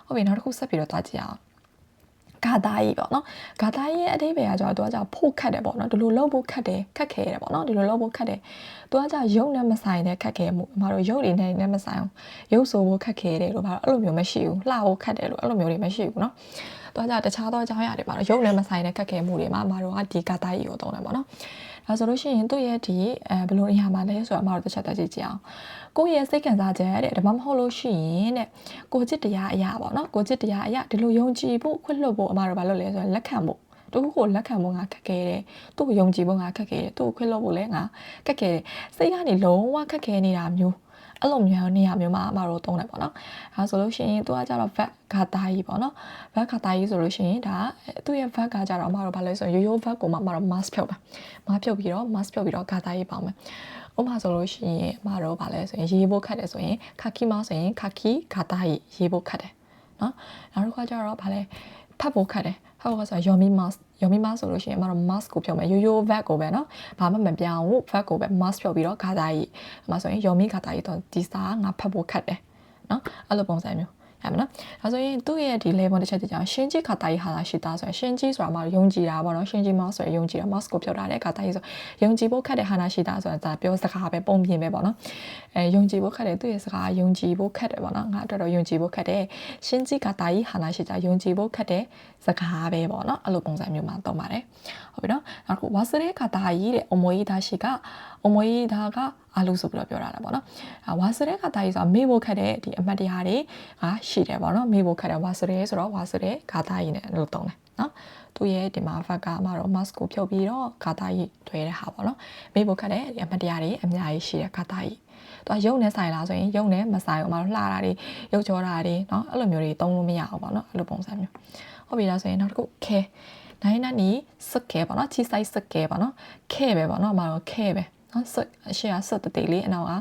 ်ဟုတ်ပြီနောက်တစ်ခုဆက်ပြီးတော့တွားကြည့်အောင်ဂါတာကြီးပေါ့နော်ဂါတာကြီးရဲ့အဓိပ္ပာယ်ကကျတော့သူကကြောင့်ဖို့ခတ်တယ်ပေါ့နော်ဒီလိုလုပ်ဖို့ခတ်တယ်ခက်ခဲတယ်ပေါ့နော်ဒီလိုလုပ်ဖို့ခတ်တယ်သူကကြောင့်ရုပ်နဲ့မဆိုင်တဲ့ခက်ခဲမှုအမတို့ရုပ်တွေနဲ့မဆိုင်အောင်ရုပ်ဆိုဖို့ခက်ခဲတယ်လို့ဘာလို့အဲ့လိုမျိုးမရှိဘူးလှဖို့ခတ်တယ်လို့အဲ့လိုမျိုးတွေမရှိဘူးနော်သူကကြောင့်တခြားသောအကြောင်းအရာတွေပါတော့ရုပ်နဲ့မဆိုင်တဲ့ခက်ခဲမှုတွေမှာအမတို့ကဒီဂါတာကြီးကိုသုံးတယ်ပေါ့နော်ဒါဆိုလို့ရှိရင်သူ့ရဲ့ဒီဘယ်လိုအရာမှလဲဆိုတော့အမတို့တစ်ချက်တက်ကြည့်ကြအောင်ကိုယ့်ရဲ့စိတ်ခံစားချက်တဲ့ဒါမှမဟုတ်လို့ရှိရင်တဲ့ကိုจิตတရားအရာပေါ့နော်ကိုจิตတရားအရာဒီလိုယုံကြည်ဖို့ခွင့်လွှတ်ဖို့အမတို့ဘာလုပ်လဲဆိုတော့လက်ခံဖို့တခုကိုလက်ခံဖို့ငါခက်ခဲတယ်သူ့ကိုယုံကြည်ဖို့ငါခက်ခဲတယ်သူ့ကိုခွင့်လွှတ်ဖို့လည်းငါခက်ခဲတယ်စိတ်ကနေလုံးဝခက်ခဲနေတာမျိုးအဲ့လိုမျိုးနေရာမျိုးမှာအမတို့သုံးတယ်ပေါ့နော်အဲဆိုလို့ရှိရင်သူကကြတော့ vat ဂါတာကြီးပေါ့နော် vat ဂါတာကြီးဆိုလို့ရှိရင်ဒါသူ့ရဲ့ vat ကကြတော့အမတို့ဘာလဲဆိုရင်ရိုး vat ကိုမှအမတို့ mask ဖြုတ်တာ mask ဖြုတ်ပြီးတော့ဂါတာကြီးပေါင်းမယ်ဥပမာဆိုလို့ရှိရင်အမတို့ဘာလဲဆိုရင်ရေးဖို့ခက်တယ်ဆိုရင်ခါကီမဆိုရင်ခါကီဂါတာရေးဖို့ခက်တယ်နော်နောက်တစ်ခါကျတော့ဘာလဲဖတ်ဖို့ခက်တယ်ဖတ်ဖို့ဆိုရင် ယောမီမဆိုလို့ရှိရင်အမတို့ mask ကိုဖြုတ်မယ်ရိုးရိုး vat ကိုပဲเนาะဘာမှမပြောင်းဘူး vat ကိုပဲ mask ဖြုတ်ပြီးတော့ဂါတာကြီးအမဆိုရင်ယောမီဂါတာကြီးတော့ဒီစာငါဖတ်ဖို့ခက်တယ်เนาะအဲ့လိုပုံစံမျိုးရမယ်နော်ဒါဆိုရင်သူ့ရဲ့ဒီ level တစ်ချက်တည်းကြောင့်ရှင်းကြီးခါတာကြီးဟာလာရှိတာဆိုရင်ရှင်းကြီးဆိုတာမှယုံကြည်တာပေါ့နော်ရှင်းကြီးမောက်ဆိုရင်ယုံကြည်တာ mouse ကိုဖြုတ်ထားတဲ့ခါတာကြီးဆိုယုံကြည်ဖို့ခက်တဲ့ဟာနာရှိတာဆိုတာဒါပြောစကားပဲပုံပြင်ပဲပေါ့နော်ယုံကြည်ဖို့ခက်တယ်သူ့ရဲ့စကားယုံကြည်ဖို့ခက်တယ်ပေါ့နော်ငါအတွက်တော့ယုံကြည်ဖို့ခက်တယ်ရှင်းကြီးခါတာကြီးဟာနာရှိတာယုံကြည်ဖို့ခက်တဲ့စကားပဲပေါ့နော်အဲ့လိုပုံစံမျိုးမှာသုံးပါတယ်ဟုတ်ပြီနော်နောက်တစ်ခုဝါစရဲခါတာကြီးတဲ့အမွေးသားရှိကအမွေးသားကအလူဆိုပြီးတော့ပြောတာပေါ့နော်ဝါစရဲခါတာကြီးဆိုတာမေ့ဖို့ခက်တဲ့ဒီအမှတ်တရတွေကရှိတယ်ပေါ့နော်မေ့ဖို့ခက်တဲ့ဝါစရဲဆိုတော့ဝါစရဲခါတာကြီးနဲ့လို့သုံးတယ်နော်သူရဲ့ဒီမှာ fact ကမှာတော့ mask ကိုဖြုတ်ပြီးတော့ခါတာကြီးထွဲတဲ့ဟာပေါ့နော်မေ့ဖို့ခက်တဲ့ဒီအမှတ်တရတွေအများကြီးရှိတဲ့ခါတာကြီးသူကရုပ်နဲ့ဆိုင်လားဆိုရင်ရုပ်နဲ့မဆိုင်ဘူးအမတို့လှတာတွေရုပ်ကြောတာတွေเนาะအဲ့လိုမျိုးတွေသုံးလို့မရအောင်ပေါ့နော်အဲ့လိုပုံစံမျိုးဟုတ်ပြီလားဆိုရင်နောက်တစ်ခုခဲနိုင်နီစက်ခဲပေါ့နော်ချီဆိုင်စက်ခဲပေါ့နော်ခဲပဲပေါ့နော်အမတို့ခဲပဲနော်စက်အရှိအစက်တေးလေးအနောက်က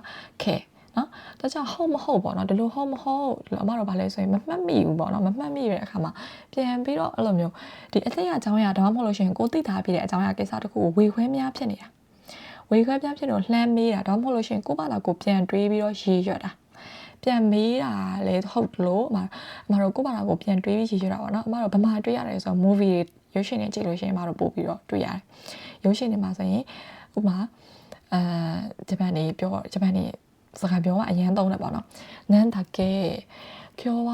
ခဲနော်ဒါကြောင့်ဟုတ်မဟုတ်ပေါ့နော်ဒီလိုဟုတ်မဟုတ်အမတို့ဗာလဲဆိုရင်မမှတ်မိဘူးပေါ့နော်မမှတ်မိရတဲ့အခါမှာပြန်ပြီးတော့အဲ့လိုမျိုးဒီအသိအကြောင်းအရာဒါမှမဟုတ်လို့ရှိရင်ကိုသိတာပြတဲ့အကြောင်းအရာကိစ္စတစ်ခုကိုဝေခွဲများဖြစ်နေတာဝေခွဲပြဖြစ်တော့လှမ်းမေးတာဒါမှမဟုတ်လို့ရှိရင်ကိုဘာသာကိုပြန်တွေးပြီးတော့ရေးရွက်တာပြန်မေးတာလေဟုတ်လို့အမတို့ကိုဘာသာကိုပြန်တွေးပြီးရေးရွက်တာပေါ့နော်အမတို့ဗမာတွေးရတယ်ဆိုတော့ movie ရုပ်ရှင်တွေကြည့်လို့ရှိရင်အမတို့ပို့ပြီးတော့တွေးရတယ်ရုပ်ရှင်တွေမှာဆိုရင်ဥပမာဂျပန်နေစကားပြောကအရင်သုံးတယ်ပေါ့နော်နန်းတာကဲကျော်က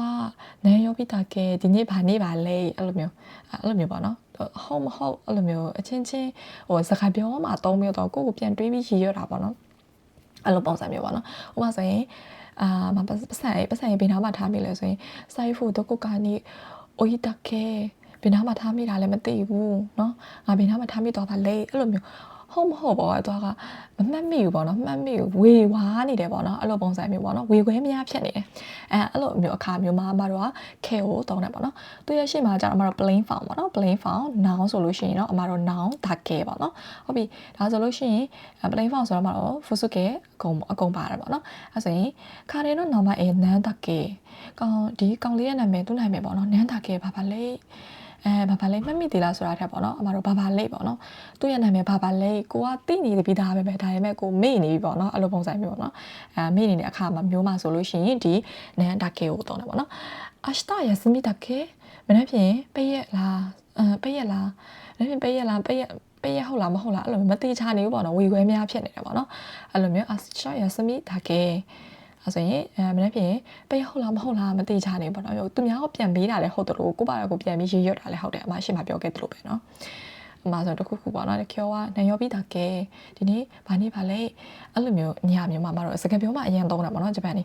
နန်းရောပြီးတာကဲဒီနေ့ဘာနေ့ပါလဲအဲ့လိုမျိုးပေါ့နော်ဟုတ်မဟုတ်အဲ့လိုမျိုးအချင်းချင်းဟိုစကားပြောမှသုံးမျိုးတော့ကိုပြန်တွေးပြီးရည်ရတာပေါ့နော်အဲ့လိုပုံစံမျိုးပေါ့နော်ဥပမာဆိုရင်မပတ်ဆိုင်ဘေးနားမှာထားမိလဲဆိုရင်စိုက်ဖို့တော့ကိုကနေအိုယီတာကဲဘေးနားမှာထားမိတာလည်းမသိဘူးเนาะငါဘေးနားမှာထားမိတော့ဗာလဲအဲ့လိုမျိုးဟုတ်မဟုတ်ပေါ့သူကမမှတ်မိဘူးပေါ့နော်မှတ်မိဘူးဝေဝါနေတယ်ပေါ့နော်အဲ့လိုပုံစံမျိုးပေါ့နော်ဝေခွဲမရဖြစ်နေတယ်အဲ့လိုမျိုးအခါမျိုးမှာအမတို့ကခဲကိုတုံးတယ်ပေါ့နော်သူရဲ့ရှေ့မှာကျတော့အမတို့ plain form ပေါ့နော် plain form noun ဆိုလို့ရှိရင်တော့အမတို့ noun ဒါကဲပေါ့နော်ဟုတ်ပြီဒါဆိုလို့ရှိရင် plain form ဆိုတော့အမတို့ fusuke အကုန်ပါတယ်ပေါ့နော်အဲ့ဆိုရင်ခါရဲတော့ normal နန်းဒါကဲဒီကောင်လေးရဲ့နာမည်သူ့နာမည်ပေါ့နော်နန်းဒါကဲဘာလဲဘာလဲမှတ်မိသေးလားဆိုတာထက်ပေါ့နော်အမတို့ဘာလဲပေါ့နော်သူ့ရဲ့နာမည်ဘာလဲကိုကသိနေပြီးသားပဲဒါပေမဲ့ကိုမေ့နေပြီပေါ့နော်အဲ့လိုပုံစံမျိုးပေါ့နော်မေ့နေတဲ့အခါမှာမျိုးမှဆိုလို့ရှိရင်ဒီနန်ဒါကေကိုသုံးတယ်ပေါ့နော်明日休みだっけမနေ့ပြင်ပိတ်ရက်လားပိတ်ရက်လားမနေ့ပြင်ပိတ်ရက်လားပိတ်ရက်ဟုတ်လားမဟုတ်လားအဲ့လိုမသိချနေဘူးပေါ့နော်ဝေခွဲများဖြစ်နေတယ်ပေါ့နော်အဲ့လိုမျိုး明日休みだっけအဲ့ဆိုရင်မနေ့ပြင်ပိတ်ဟုတ်လားမဟုတ်လားမသိချနေပေါ့နော်သူများကပြန်ပေးတာလည်းဟုတ်တယ်လို့ကိုပါရကိုပြန်ပြီးရေးရွတ်တာလည်းဟုတ်တယ်အမရှိမှပြောခဲ့တယ်လို့ပဲနော်အမဆိုတခုခုပေါ့နော်ကျော်ကနန်ရောပြီးတာကဲဒီနေ့ဘာနေ့ပါလဲအဲ့လိုမျိုးညမျိုးမှာမတော့စကားပြောမှအရင်သုံးတာပေါ့နော်ဂျပန်နေ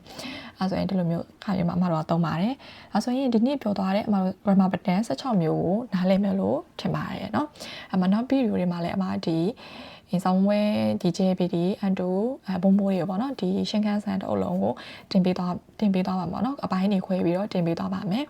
အဲ့ဆိုရင်ဒီလိုမျိုးခါမျိုးမှာအမတို့ကသုံးပါတယ်အဲ့ဆိုရင်ဒီနေ့ပြောသွားတဲ့အမတို့ grammar pattern 16မျိုးကိုနားလည်မယ်လို့ထင်ပါတယ်နော်အမနောက်ဗီဒီယိုတွေမှာလည်းအမဒီဆောင်ဝဲ DJ PD အန်တူဘုံဘိုးတွေပေါ့နော်ဒီရှင်းခန်းဆန်တအုပ်လုံးကိုတင်ပေးသွားပါပေါ့နော်အပိုင်းတွေခွဲပြီးတော့တင်ပေးသွားပါမယ်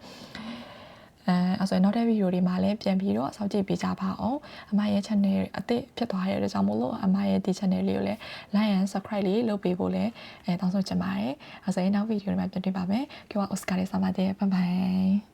အဲ့ဆိုနောက်တဲ့ဗီဒီယိုတွေမှာလည်းပြန်ပြီးတော့စောင့်ကြည့်ပေးကြပါအောင်အမရဲ့ channel အသစ်ဖြစ်သွားတဲ့အတွက်ကြောင့်မို့လို့အမရဲ့ဒီ channel လေးကိုလည်း like and subscribe လေးလုပ်ပေးဖို့လည်းတောင်းဆိုချင်ပါတယ်အဲ့ဆိုရင်နောက်ဗီဒီယိုတွေမှာပြန်တွေ့ပါမယ်ကျွန်တော် Oscar လေးစပါတဲ့ဘိုင်ဘိုင်